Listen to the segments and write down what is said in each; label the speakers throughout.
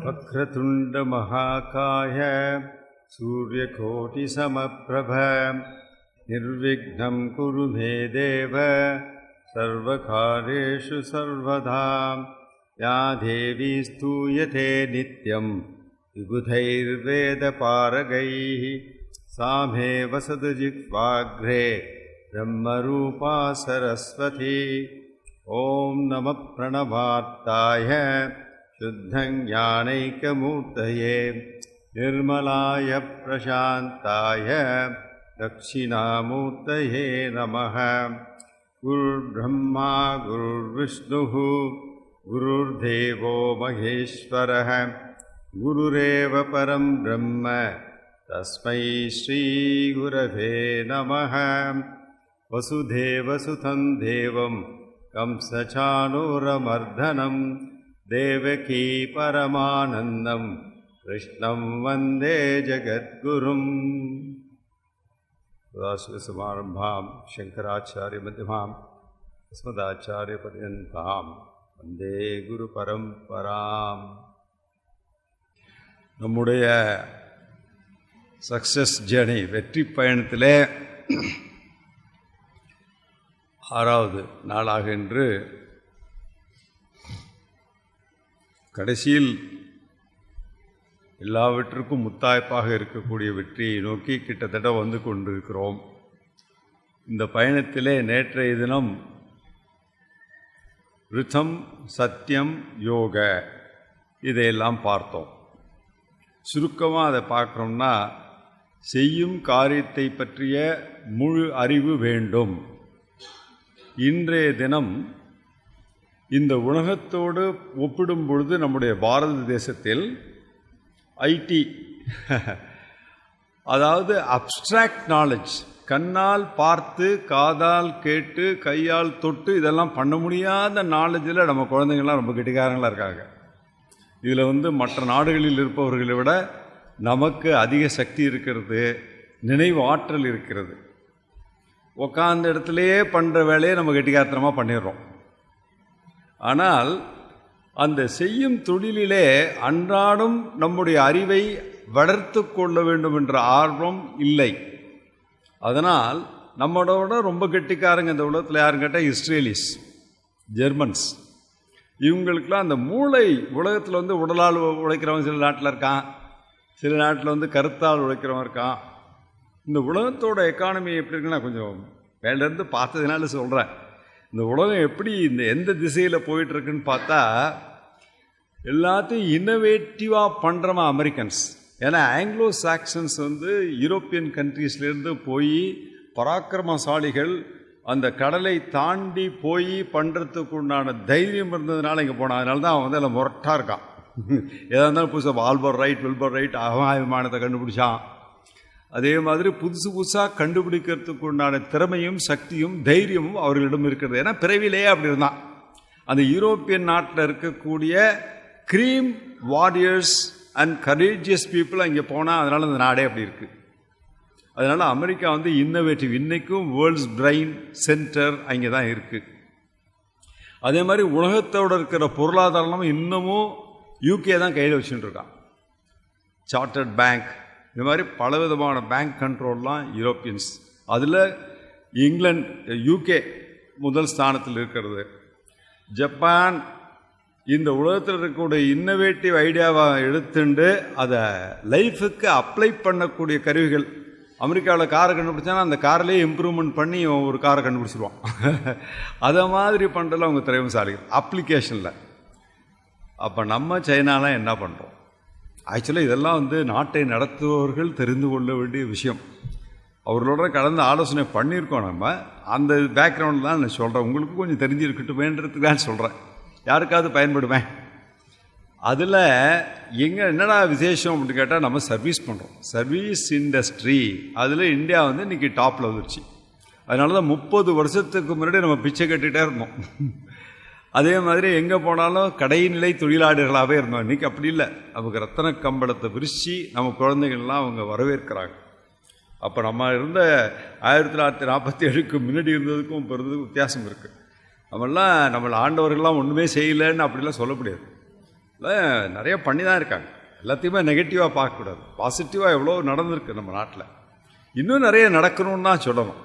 Speaker 1: वक्रतुण्ड महाकाय सूर्यकोटिसमप्रभ निर्विघ्नं कुरु मे देव सर्वकार्येषु सर्वदा या देवी स्तूयते नित्यं विबुधैर्वेदपारगैः सा मे वसतु जिह्वाग्रे ब्रह्मरूपा सरस्वती। ॐ नमः प्रणवार्ताय शुद्धं ज्ञानैकमूर्तये निर्मलाय प्रशान्ताय दक्षिणामूर्तये नमः। गुरुर्ब्रह्मा गुरुर्विष्णुः गुरुर्देवो महेश्वरः गुरुरेव परं ब्रह्म तस्मै श्रीगुरवे नमः। वसुदेवसुतं देवं कंसचाणूरमर्दनं देवकी परमानन्दं कृष्णं वन्दे जगद्गुरुम्। सदाशिवसमारम्भां शङ्कराचार्यमध्यमाम् अस्मदाचार्यपर्यन्तां वन्दे गुरुपरम्पराम्। நம்முடைய சக்ஸஸ் ஜேர்னி வெற்றி பயணத்திலே 6வது நாளாக இன்று கடைசியில் எல்லாவற்றுக்கும் முத்தாய்ப்பாக இருக்கக்கூடிய வெற்றியை நோக்கி கிட்டத்தட்ட வந்து கொண்டிருக்கிறோம். இந்த பயணத்திலே நேற்றைய தினம் ரிதம் சத்தியம் யோக இதையெல்லாம் பார்த்தோம். சுருக்கமாக அதை பார்க்குறோம்னா, செய்யும் காரியத்தை பற்றிய முழு அறிவு வேண்டும். இன்றைய தினம் இந்த உலகத்தோடு ஒப்பிடும் பொழுது நம்முடைய பாரத தேசத்தில் ஐடி அதாவது அப்ஸ்ட்ராக்ட் நாலேஜ், கண்ணால் பார்த்து காதால் கேட்டு கையால் தொட்டு இதெல்லாம் பண்ண முடியாத நாலேஜில் நம்ம குழந்தைங்கள்லாம் ரொம்ப கெட்டிக்காரங்களாக இருக்காங்க. இதில் மற்ற நாடுகளில் இருப்பவர்களை விட நமக்கு அதிக சக்தி இருக்கிறது, நினைவு ஆற்றல் இருக்கிறது. உக்காந்த இடத்துலையே பண்ணுற வேலையை நம்ம கெட்டிக்காரத்தனமாக பண்ணிடுறோம். ஆனால் அந்த செய்யும் தொழிலிலே அன்றாடம் நம்முடைய அறிவை வளர்த்து கொள்ள வேண்டும் என்ற ஆர்வம் இல்லை. அதனால் நம்மளோட ரொம்ப கெட்டிக்காரங்க இந்த உலகத்தில் யாரும் கேட்டால் இஸ்ரேலிஸ், ஜெர்மன்ஸ். இவங்களுக்கெல்லாம் அந்த மூளை உலகத்தில் உடலால் உழைக்கிறவங்க சில நாட்டில் இருக்கான், சில நாட்டில் கருத்தால் உழைக்கிறவங்க இருக்கான். இந்த உலகத்தோட எக்கானமி எப்படி இருக்குன்னா, கொஞ்சம் மேலேருந்து பார்த்ததுனால சொல்கிறேன். இந்த உலகம் எப்படி எந்த திசையில் போயிட்டுருக்குன்னு பார்த்தா, எல்லாத்தையும் இன்னோவேட்டிவாக பண்ணுறவன் அமெரிக்கன்ஸ். ஏன்னா ஆங்கிலோ சாக்சன்ஸ் யூரோப்பியன் கண்ட்ரீஸ்லேருந்து போய் பராக்கிரமசாலிகள் அந்த கடலை தாண்டி போய் பண்ணுறதுக்கு உண்டான தைரியம் இருந்ததுனால இங்கே போனான். அதனால தான் அவன் எல்லாம் முரட்டாக இருக்கான். எதாக இருந்தாலும் புதுசாக ஆல்பர் ரைட், வில்பர் ரைட் விமானத்தை கண்டுபிடிச்சான். அதே மாதிரி புதுசு புதுசாக கண்டுபிடிக்கிறதுக்கு உண்டான திறமையும் சக்தியும் தைரியமும் அவர்களிடம் இருக்கிறது. ஏன்னா பிறவிலேயே அப்படி இருந்தான். அந்த யூரோப்பியன் நாட்டில் இருக்கக்கூடிய cream warriors and courageous people அங்கே போனால் அதனால் அந்த நாடே அப்படி இருக்குது. அதனால் அமெரிக்கா இன்னோவேட்டிவ், இன்றைக்கும் வேர்ல்ட்ஸ் பிரெயின் சென்டர் அங்கே தான் இருக்குது. அதே மாதிரி உலகத்தோடு இருக்கிற பொருளாதாரம் இன்னமும் யூகே தான் கையில் வச்சுட்டு இருக்கான். சார்ட்டர்ட் பேங்க், இந்த மாதிரி பலவிதமான பேங்க் கண்ட்ரோல்லாம் யூரோப்பியன்ஸ். அதில் இங்கிலாந்து, யூகே முதல் ஸ்தானத்தில் இருக்கிறது. ஜப்பான் இந்த உலகத்தில் இருக்கக்கூடிய இன்னோவேட்டிவ் ஐடியாவை எடுத்துட்டு அதை லைஃபுக்கு அப்ளை பண்ணக்கூடிய கருவிகள். அமெரிக்காவில் காரை கண்டுபிடிச்சானா அந்த காரிலேயே இம்ப்ரூவ்மெண்ட் பண்ணி ஒரு காரை கண்டுபிடிச்சிடுவான். அதை மாதிரி பண்ணுறதுல அவங்க திறமைசாலிகள் அப்ளிகேஷனில். அப்போ நம்ம சைனாலாம் என்ன பண்ணுறோம்? ஆக்சுவலாக இதெல்லாம் நாட்டை நடத்துபவர்கள் தெரிந்து கொள்ள வேண்டிய விஷயம். அவர்களோட கலந்து ஆலோசனை பண்ணியிருக்கோம். நம்ம அந்த பேக்ரவுண்டில் தான் நான் சொல்கிறேன். உங்களுக்கு கொஞ்சம் தெரிஞ்சிருக்கட்டுமேன்றதுக்கு தான் சொல்கிறேன், யாருக்காவது பயன்படுவேன். அதில் என்னடா விசேஷம் அப்படின்னு கேட்டால், நம்ம சர்வீஸ் பண்ணுறோம், சர்வீஸ் இண்டஸ்ட்ரி. அதில் இந்தியா இன்றைக்கி டாப்பில் வந்துருச்சு. அதனால தான் 30 வருஷத்துக்கு முன்னாடி நம்ம பிச்சை கட்டிகிட்டே இருந்தோம். அதே மாதிரி எங்கே போனாலும் கடைநிலை தொழிலாளர்களாகவே இருந்தோம். இன்றைக்கி அப்படி இல்லை. நமக்கு ரத்தன கம்பளத்தை விரித்து நம்ம குழந்தைகள்லாம் அவங்க வரவேற்கிறாங்க. அப்போ நம்ம இருந்த 1947க்கு முன்னாடி இருந்ததுக்கும் இப்போ இருந்ததுக்கும் வித்தியாசம் இருக்குது. நம்மளை ஆண்டவர்கள்லாம் ஒன்றுமே செய்யலைன்னு அப்படிலாம் சொல்ல முடியாது. இல்லை, நிறைய பண்ணி தான் இருக்காங்க. எல்லாத்தையுமே நெகட்டிவாக பார்க்கக்கூடாது. பாசிட்டிவாக எவ்வளோ நடந்திருக்கு நம்ம நாட்டில். இன்னும் நிறைய நடக்கணும்னு தான் சொல்லணும்.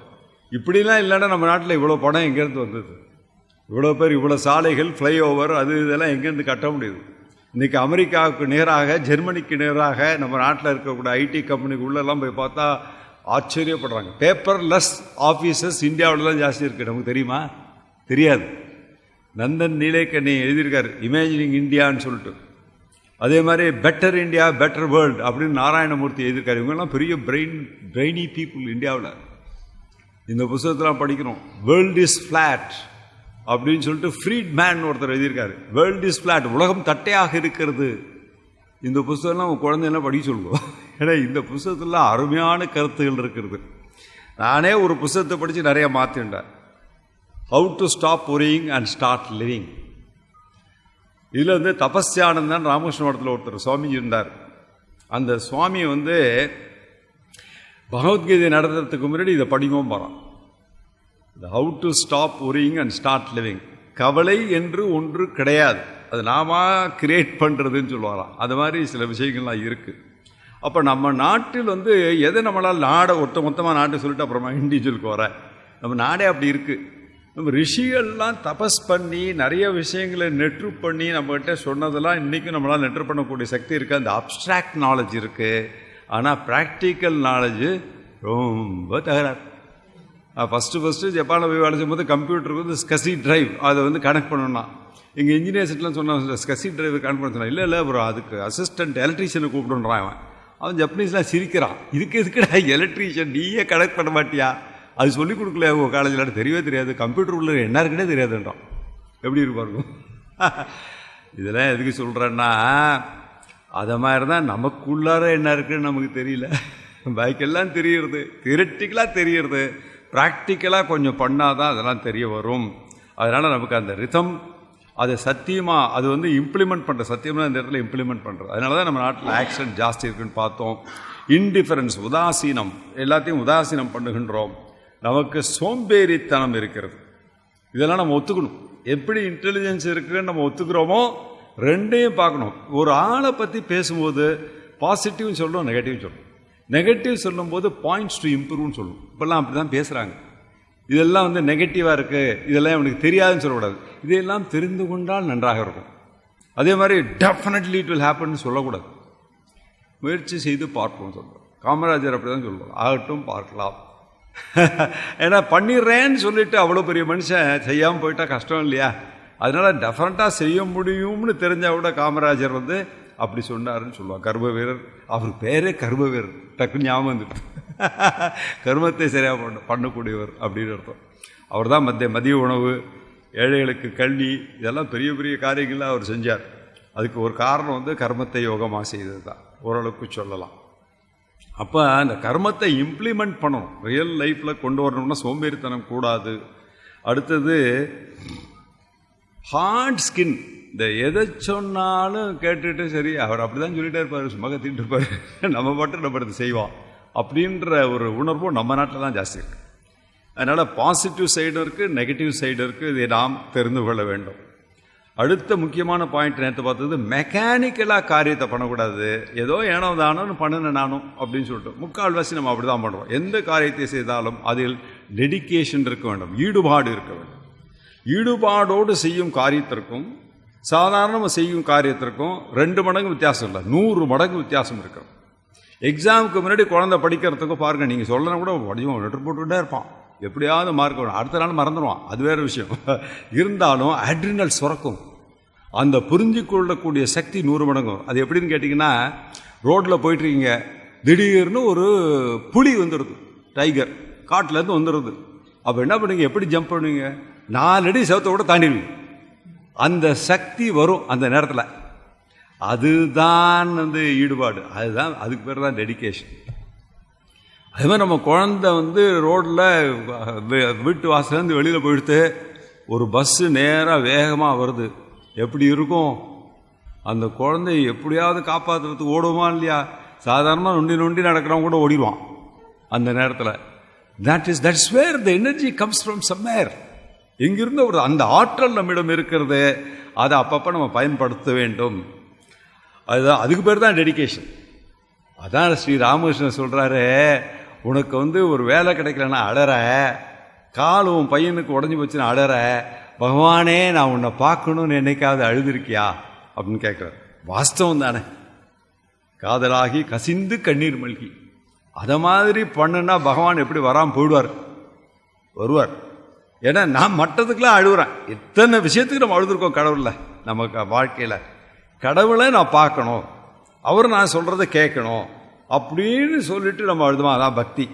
Speaker 1: இப்படிலாம் இல்லைன்னா நம்ம நாட்டில் இவ்வளோ பணம் எங்கேருந்து வந்தது? இவ்வளோ பேர், இவ்வளோ சாலைகள், ஃப்ளைஓவர், அது இதெல்லாம் எங்கேருந்து கட்ட முடியுது? இன்றைக்கி அமெரிக்காவுக்கு நேராக, ஜெர்மனிக்கு நேராக நம்ம நாட்டில் இருக்கக்கூடிய ஐடி கம்பெனிக்கு உள்ளெல்லாம் போய் பார்த்தா ஆச்சரியப்படுறாங்க. பேப்பர்லெஸ் ஆஃபீஸஸ் இந்தியாவில் தான் ஜாஸ்தி இருக்குது. நமக்கு தெரியுமா? தெரியாது. நந்தன் நீலேக்கண்ணி எழுதியிருக்காரு இமேஜினிங் இந்தியான்னு சொல்லிட்டு. அதே மாதிரி பெட்டர் இந்தியா பெட்டர் வேர்ல்டு அப்படின்னு நாராயணமூர்த்தி எழுதியிருக்காரு. இவங்கெல்லாம் பெரிய பிரெய்னி பீப்புள் இந்தியாவில். இந்த புத்தகத்தெல்லாம் படிக்கணும். வேர்ல்டு இஸ் ஃப்ளாட் அப்படின்னு சொல்லிட்டு ஃப்ரீட்மேன் ஒருத்தர் எழுதியிருக்காரு. வேர்ல்டு இஸ் ஃப்ளாட், உலகம் தட்டையாக இருக்கிறது. இந்த புத்தகம்லாம் உங்கள் குழந்தையெல்லாம் படிக்க சொல்லுவோம். ஏன்னா இந்த புத்தகத்துலாம் அருமையான கருத்துகள் இருக்கிறது. நானே ஒரு புத்தகத்தை படித்து நிறைய மாற்றிட்டேன். How to stop worrying and start living. இதில் வந்து தபஸ்யானந்தன் ராமகிருஷ்ண மடத்தில் ஒருத்தர் சுவாமிஜி இருந்தார். அந்த சுவாமி வந்து பகவத்கீதை நடத்துறதுக்கு முன்னாடி இதை படிக்கவும் போகிறான். How to stop worrying and start living. கவலை என்று ஒன்று கிடையாது, அது நாம கிரியேட் பண்ணுறதுன்னு சொல்லுவாராம். அது மாதிரி சில விஷயங்கள்லாம் இருக்குது. அப்போ நம்ம நாட்டில் வந்து எதை நம்மளால் நாடை மொத்தமாக நாட்டை சொல்லிட்டு அப்புறமா இண்டிவிஜுவலுக்கு வர நம்ம நாடே அப்படி இருக்குது. நம்ம ரிஷிகள்லாம் தபஸ் பண்ணி நிறைய விஷயங்களை நெட்ரு பண்ணி நம்மகிட்ட சொன்னதெல்லாம் இன்றைக்கும் நம்மளால் நெட்ரு பண்ணக்கூடிய சக்தி இருக்குது. அந்த அப்ட்ராக்ட் நாலேஜ் இருக்குது. ஆனால் ப்ராக்டிக்கல் நாலேஜு ரொம்ப தகராறு. ஃபஸ்ட்டு ஜப்பானில் போய் வேலை செய்யும்போது கம்ப்யூட்டருக்கு வந்து ஸ்கசி டிரைவ் அதை வந்து கனெக்ட் பண்ணணும்னா, எங்கள் இன்ஜினியர்ஸ்லாம் சொன்ன ஸ்கசி டிரைவ் கனெக்ட் பண்ண சொன்னால் இல்லை அப்புறம் அதுக்கு அசிஸ்டன்ட் எலக்ட்ரீஷியனை கூப்பிடுன்றான். அவன் ஜப்பனீஸ்லாம் சிரிக்கிறான். இதுக்குடா எலக்ட்ரீஷியன், நீயே கனெக்ட் பண்ண மாட்டியா? அது சொல்லிக் கொடுக்கல உங்கள் காலேஜில், தெரியவே தெரியாது, கம்ப்யூட்டர் உள்ள என்ன இருக்குன்னே தெரியாதுன்றான். எப்படி இருப்பாருக்கும்? இதெல்லாம் எதுக்கு சொல்கிறேன்னா, அதை மாதிரி தான் நமக்குள்ளார என்ன இருக்குன்னு நமக்கு தெரியல. பைக்கெல்லாம் தெரியுறது, தியரட்டிக்கலாக தெரியுறது, ப்ராக்டிக்கலாக கொஞ்சம் பண்ணால் தான் அதெல்லாம் தெரிய வரும். அதனால் நமக்கு அந்த ரிதம், அதை சத்தியமாக அது வந்து இம்ப்ளிமெண்ட் பண்ணுற, சத்தியமாக இந்த இடத்துல இம்ப்ளிமெண்ட் பண்ணுறது. அதனால தான் நம்ம நாட்டில் ஆக்சிடென்ட் ஜாஸ்தி இருக்குன்னு பார்த்தோம். இன்டிஃபரன்ஸ், உதாசீனம், எல்லாத்தையும் உதாசீனம் பண்ணுகின்றோம். நமக்கு சோம்பேறித்தனம் இருக்கிறது. இதெல்லாம் நம்ம ஒத்துக்கணும். எப்படி இன்டெலிஜென்ஸ் இருக்குன்னு நம்ம ஒத்துக்கிறோமோ ரெண்டையும் பார்க்கணும். ஒரு ஆளை பற்றி பேசும்போது பாசிட்டிவ்னு சொல்லணும், நெகட்டிவ் சொல்லணும். நெகட்டிவ் சொல்லும்போது பாயிண்ட்ஸ் டு இம்ப்ரூவ்னு சொல்லணும். இப்போல்லாம் அப்படி தான் பேசுகிறாங்க. இதெல்லாம் வந்து நெகட்டிவாக இருக்குது, இதெல்லாம் எனக்கு தெரியாதுன்னு சொல்லக்கூடாது. இதையெல்லாம் தெரிந்து கொண்டால் நன்றாக இருக்கும். அதே மாதிரி டெஃபினெட்லி இட் வில் ஹேப்பன்னு சொல்லக்கூடாது. முயற்சி செய்து பார்ப்போம் சொல்லுவோம். காமராஜர் அப்படி தான் சொல்லுவோம், ஆகட்டும் பார்க்கலாம். ஏன்னா பண்ணிடுறேன்னு சொல்லிட்டு அவ்வளோ பெரிய மனுஷன் செய்யாமல் போயிட்டா கஷ்டம் இல்லையா? அதனால் டெஃபினட்டாக செய்ய முடியும்னு தெரிஞ்சால் கூட காமராஜர் வந்து அப்படி சொன்னாருன்னு சொல்லுவாங்க. கர்ம வீரர், அவர் பேரே கர்ம வீரர், டக்குன்னு ஞாபகம் வந்துட்டு கர்மத்தை சரியாக பண்ணக்கூடியவர் அப்படின்னு அர்த்தம். அவர் தான் மதிய உணவு, ஏழைகளுக்கு கல்வி, இதெல்லாம் பெரிய பெரிய காரியங்கள்லாம் அவர் செஞ்சார். அதுக்கு ஒரு காரணம் வந்து கர்மத்தை யோகமாக செய்தது தான் ஓரளவுக்கு சொல்லலாம். அப்போ அந்த கர்மத்தை இம்ப்ளிமெண்ட் பண்ணணும், ரியல் லைஃப்பில் கொண்டு வரணும்னா சோம்பேறித்தனம் கூடாது. அடுத்தது ஹார்ட் ஸ்கின். இந்த எதை சொன்னாலும் கேட்டுட்டு சரி அவர் அப்படி தான் சொல்லிகிட்டே இருப்பார், சும்மா கத்திட்டு இருப்பார், நம்ம மட்டும் நம்ம எடுத்து செய்வோம் அப்படின்ற ஒரு உணர்வும் நம்ம நாட்டில் தான் ஜாஸ்தி இருக்குது. அதனால் பாசிட்டிவ் சைடும் இருக்குது, நெகட்டிவ் சைடு இருக்குது. இதை நாம் தெரிந்து கொள்ள வேண்டும். அடுத்த முக்கியமான பாயிண்ட் நேற்று பார்த்தது, மெக்கானிக்கலாக காரியத்தை பண்ணக்கூடாது. ஏதோ ஏனோ தானோன்னு பண்ணினேன் நானும் அப்படின்னு சொல்லிட்டு முக்கால்வாசி நம்ம அப்படி தான் பண்ணுறோம். எந்த காரியத்தை செய்தாலும் அதில் டெடிக்கேஷன் இருக்க வேண்டும், ஈடுபாடு இருக்க வேண்டும். ஈடுபாடோடு செய்யும் காரியத்திற்கும் சாதாரணமாக செய்யும் காரியத்திற்கும் 2 மடங்கு வித்தியாசம் இல்லை, 100 மடங்கு வித்தியாசம் இருக்கும். எக்ஸாமுக்கு முன்னாடி குழந்தை படிக்கிறதுக்கும் பாருங்கள், நீங்கள் சொல்லணும் கூட படிவோம், லெட்டர் போட்டுக்கிட்டே இருப்பான், எப்படியாவது மார்க் வரும், அடுத்த நாள் மறந்துடுவான், அது வேறு விஷயம். இருந்தாலும் அட்ரினல் சுரக்கும், அந்த புரிஞ்சு கொள்ளக்கூடிய சக்தி 100 மடங்கும். அது எப்படின்னு கேட்டிங்கன்னா, ரோட்டில் போயிட்டுருக்கீங்க, திடீர்னு ஒரு புலி வந்துடுது, டைகர் காட்டிலேருந்து வந்துடுது. அப்போ என்ன பண்ணுவீங்க, எப்படி ஜம்ப் பண்ணுவீங்க? 4 அடி செவத்தை கூட தாண்டிடுவீங்க. அந்த சக்தி வரும் அந்த நேரத்தில். அதுதான் வந்து ஈடுபாடு, அதுதான், அதுக்கு பேர் தான் டெடிக்கேஷன். அதே மாதிரி நம்ம குழந்தை வந்து ரோட்டில் வீட்டு வாசலேருந்து வெளியில் போயிடுத்து, ஒரு பஸ்ஸு நேராக வேகமாக வருது, எப்படி இருக்கும்? அந்த குழந்தை எப்படியாவது காப்பாற்றுறதுக்கு ஓடுவான் இல்லையா? சாதாரணமாக நொண்டி நடக்கிறவங்க கூட ஓடிடுவான் அந்த நேரத்தில். That's where the energy comes from somewhere. எங்கிருந்து ஒரு அந்த ஆற்றல் நம்மிடம் இருக்கிறது, அதை அப்பப்போ நம்ம பயன்படுத்த வேண்டும். அதுதான், அதுக்கு பேர் தான் டெடிகேஷன். அதான் ஸ்ரீ ராமகிருஷ்ணன் சொல்கிறாரு, உனக்கு ஒரு வேலை கிடைக்கலன்னா அழற, காலும் பையனுக்கு உடஞ்சி போச்சுன்னா அழற, பகவானே நான் உன்னை பார்க்கணும்னு என்னைக்காவது அழுதுருக்கியா அப்படின்னு கேட்குறாரு. வாஸ்தவம் தானே. காதலாகி கசிந்து கண்ணீர் மல்கி அதை மாதிரி பண்ணுன்னா பகவான் எப்படி வராமல் போயிடுவார்? வருவார். ஏன்னா நான் மற்றதுக்கெல்லாம் அழுகுறேன். எத்தனை விஷயத்துக்கு நம்ம அழுதுருக்கோம் கடவுளில். நமக்கு வாழ்க்கையில் கடவுளை நான் பார்க்கணும், அவர் நான் சொல்கிறத கேட்கணும் அப்படின்னு சொல்லிட்டு நம்ம அழுதுமா. அதான் பக்தி.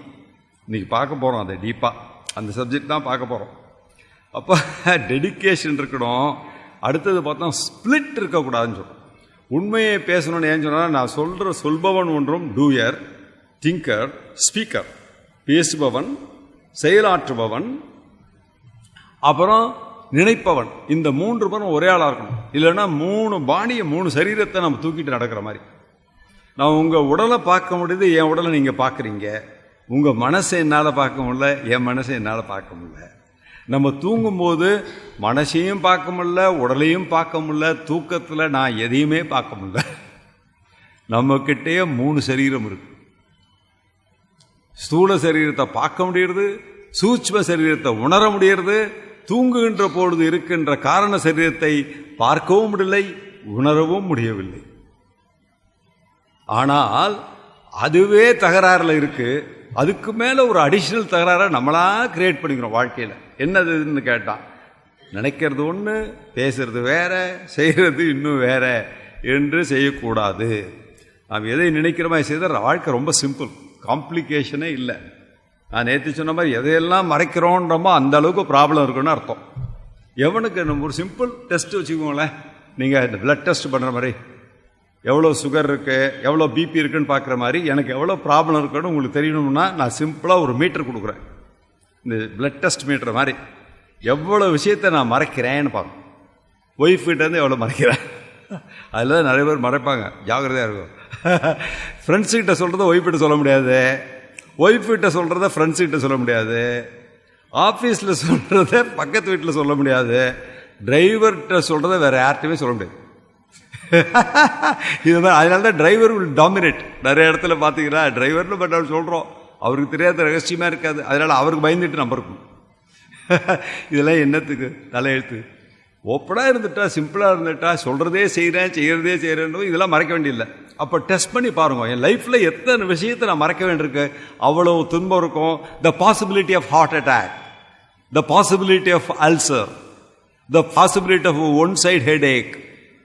Speaker 1: இன்றைக்கி பார்க்க போகிறோம் அதை டீப்பாக, அந்த சப்ஜெக்ட் தான் பார்க்க போகிறோம். அப்போ டெடிக்கேஷன் இருக்கணும். அடுத்தது பார்த்தா ஸ்பிளிட் இருக்கக்கூடாதுன்னு சொல்கிறோம். உண்மையை பேசணும்னு ஏன் சொன்னால், நான் சொல்பவன் ஒன்றும் டூயர், திங்கர், ஸ்பீக்கர், பேசுபவன், செயலாற்றுபவன், அப்புறம் நினைப்பவன். இந்த 3 பேரும் ஒரே ஆளாக இருக்கணும். இல்லைன்னா 3 பாடியை 3 சரீரத்தை நம்ம தூக்கிட்டு நடக்கிற மாதிரி. நான் உங்கள் உடலை பார்க்க முடியுது, என் உடலை நீங்கள் பார்க்குறீங்க. உங்கள் மனசை என்னால் பார்க்க முடியல, என் மனசை என்னால் பார்க்க முடியல. நம்ம தூங்கும்போது மனசையும் பார்க்க முடியல, உடலையும் பார்க்க முடியல, தூக்கத்தில் நான் எதையுமே பார்க்க முடியல. நம்மக்கிட்டேயே 3 சரீரம் இருக்கு. ஸ்தூல சரீரத்தை பார்க்க முடியறது, சூட்சும சரீரத்தை உணர முடியறது, தூங்குகின்ற பொழுது இருக்கின்ற காரண சரீரத்தை பார்க்கவும் முடியலை, உணரவும் முடியவில்லை. ஆனால் அதுவே தகராறுல இருக்கு. அதுக்கு மேல ஒரு அடிஷனல் தகராறை நம்மளா கிரியேட் பண்ணிக்கிறோம் வாழ்க்கையில். என்னதுன்னு கேட்டான், நினைக்கிறது ஒன்று, பேசுறது வேற, செய்கிறது இன்னும் வேற என்று செய்யக்கூடாது. நாம் எதை நினைக்கிற மாதிரி செய்தால் வாழ்க்கை ரொம்ப சிம்பிள், காம்ப்ளிகேஷனே இல்லை. நான் நேற்று சொன்ன மாதிரி எதையெல்லாம் மறைக்கிறோன்றமோ அந்த அளவுக்கு ப்ராப்ளம் இருக்குன்னு அர்த்தம். எவனுக்கு நம்ம ஒரு சிம்பிள் டெஸ்ட் வச்சுக்கோங்களேன். நீங்கள் இந்த பிளட் டெஸ்ட் பண்ணுற மாதிரி எவ்வளோ சுகர் இருக்குது, எவ்வளோ பிபி இருக்குன்னு பார்க்குற மாதிரி எனக்கு எவ்வளோ ப்ராப்ளம் இருக்குன்னு உங்களுக்கு தெரியணும்னா நான் சிம்பிளாக ஒரு மீட்டர் கொடுக்குறேன். இந்த பிளட் டெஸ்ட் மீட்டர் மாதிரி எவ்வளோ விஷயத்தை நான் மறைக்கிறேன்னு பார்க்கணும். ஒய்ஃப்கிட்டேருந்து எவ்வளோ மறைக்கிறேன், அதில் தான் நிறைய பேர் மறைப்பாங்க. ஜாகிரதையாக இருக்கும். ஃப்ரெண்ட்ஸுக்கிட்ட சொல்கிறத ஒய்ஃப்கிட்ட சொல்ல முடியாது, ஒய்ஃப்கிட்ட சொல்கிறத ஃப்ரெண்ட்ஸுக்கிட்ட சொல்ல முடியாது, ஆஃபீஸில் சொல்கிறத பக்கத்து வீட்டில் சொல்ல முடியாது, டிரைவர்கிட்ட சொல்கிறத வேறு யார்கிட்டையுமே சொல்ல முடியாது. இதுதான். அதனால தான் டிரைவர் வில் டாமினேட். நிறைய இடத்துல பார்த்தீங்கன்னா டிரைவர்னு பட் அவர் சொல்கிறோம், அவருக்கு தெரியாத ரகசியமாக இருக்காது. அதனால் அவருக்கு பயந்துட்டு நம்ம இருக்கும். இதெல்லாம் என்னத்துக்கு தலையெழுத்து? ஓப்பனாக இருந்துட்டா, சிம்பிளாக இருந்துட்டா, சொல்கிறதே செய்கிறேன், செய்கிறதே செய்கிறேன்னு இதெல்லாம் மறைக்க வேண்டியதில்லை. அப்போ டெஸ்ட் பண்ணி பாருங்க, என் லைஃப்பில் எத்தனை விஷயத்தை நான் மறைக்க வேண்டியிருக்கு. அவ்வளோ துன்பம் இருக்கும். The possibility of heart attack, the possibility of ulcer, the possibility of one side headache,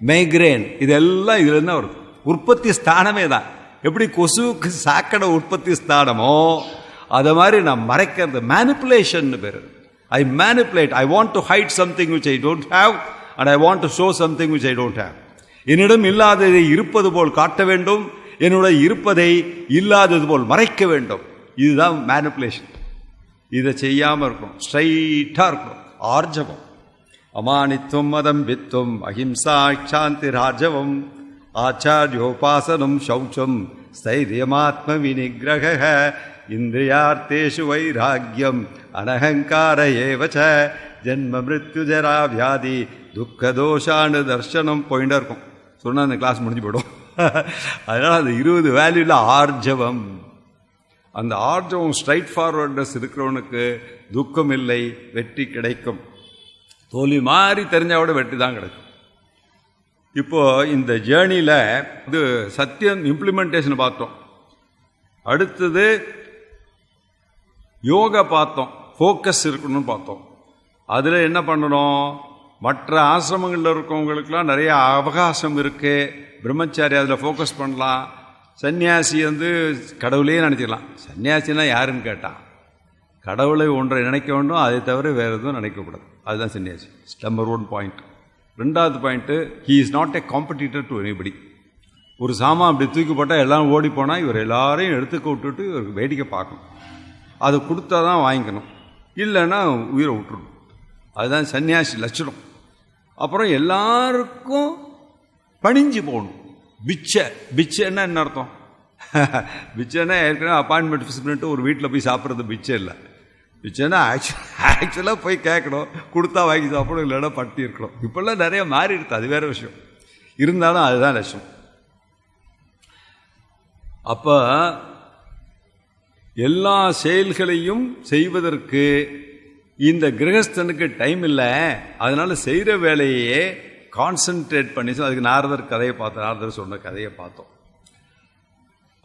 Speaker 1: migraine, இதெல்லாம் இதுல என்ன வருது? உற்பத்தி ஸ்தானமே தான். எப்படி கொசுவுக்கு சாக்கடை உற்பத்தி ஸ்தானமோ அதை மாதிரி நான் மறைக்கிறது மேனிப்புலேஷன் பேர். I manipulate. I want to hide something which I don't have and I want to show something which I don't have. என்னிடம் இல்லாததை இருப்பது போல் காட்ட வேண்டும், என்னுடைய இருப்பதை இல்லாதது போல் மறைக்க வேண்டும். இதுதான் மேனிப்புலேஷன். இதை செய்யாமல் இருக்கணும், ஸ்ட்ரைட்டாக இருக்கணும். ஆர்ஜவம், அமானித்துவம், மதம் வித்துவம், அஹிம்சா, சாந்தி, ராஜவம், ஆச்சாரியோபாசனம், சௌச்சம், ஸ்தைரியமாத்ம விநிகிரக, இந்திரியார்த்தேஷு வைராக்கியம், அனஹங்கார ஏவச, ஜென்ம மிருத்யு ஜரா வியாதி துக்க தோஷானு தர்ஷனம். போயிட்டே இருக்கும். சொன்னால் அந்த கிளாஸ் முடிஞ்சு போயிடும். அதனால் அந்த 20 வேல்யூவில் ஆர்ஜவம். அந்த ஆர்ஜவம் ஸ்ட்ரைட் ஃபார்வர்ட்னஸ் இருக்கிறவனுக்கு துக்கம் இல்லை, வெற்றி கிடைக்கும். தோல்வி மாதிரி தெரிஞ்சாவோட வெற்றி தான் கிடைக்கும். இப்போ இந்த ஜேர்னியில் இது சத்தியம் இம்ப்ளிமெண்டேஷன் பார்த்தோம். அடுத்தது யோகா பார்த்தோம், ஃபோக்கஸ் இருக்கணும்னு பார்த்தோம். அதில் என்ன பண்ணணும்? மற்ற ஆசிரமங்களில் இருக்கவங்களுக்கெல்லாம் நிறைய அவகாசம் இருக்குது. பிரம்மச்சாரி அதில் ஃபோக்கஸ் பண்ணலாம். சன்னியாசி கடவுளையே நினச்சிக்கலாம். சன்னியாசினா யாருன்னு கேட்டான், கடவுளை ஒன்றை நினைக்க வேண்டும், அதை தவிர வேறு எதுவும் நினைக்கக்கூடாது. அதுதான் சன்னியாசி. Number 1 point. 2வது point, he is not a competitor to anybody. ஒரு சாமான் அப்படி தூக்கி போட்டால் எல்லாம் ஓடி போனால் இவர் எல்லாரையும் எடுத்துக்க விட்டுட்டு இவருக்கு வேடிக்கை பார்க்கணும். அதை கொடுத்தா தான் வாங்கிக்கணும், இல்லைன்னா உயிரை விட்டுருணும். அதுதான் சன்னியாசி லட்சணம். அப்புறம் எல்லாருக்கும் பணிஞ்சு போகணும். பிச்சைன்னா என்ன அர்த்தம்? பிச்சைன்னா ஏற்கனவே அப்பாயின்மெண்ட் ஃபிக்ஸ் பண்ணிட்டு ஒரு வீட்டில் போய் சாப்பிட்றது பிச்சை இல்லை. வச்சுன்னா ஆக்சுவலாக போய் கேட்கணும், கொடுத்தா வாங்கி சாப்பிடணும், இல்லைன்னா பட்டி இருக்கணும். இப்பெல்லாம் நிறைய மாறி இருக்கு, அது வேற விஷயம். இருந்தாலும் அதுதான் லட்சம். அப்போ எல்லா செயல்களையும் செய்வதற்கு இந்த கிரகஸ்தனுக்கு டைம் இல்லை. அதனால செய்கிற வேலையே கான்சென்ட்ரேட் பண்ணி, அதுக்கு நாரதர் கதையை பார்த்தோம், நாரதர் சொன்ன கதையை பார்த்தோம்.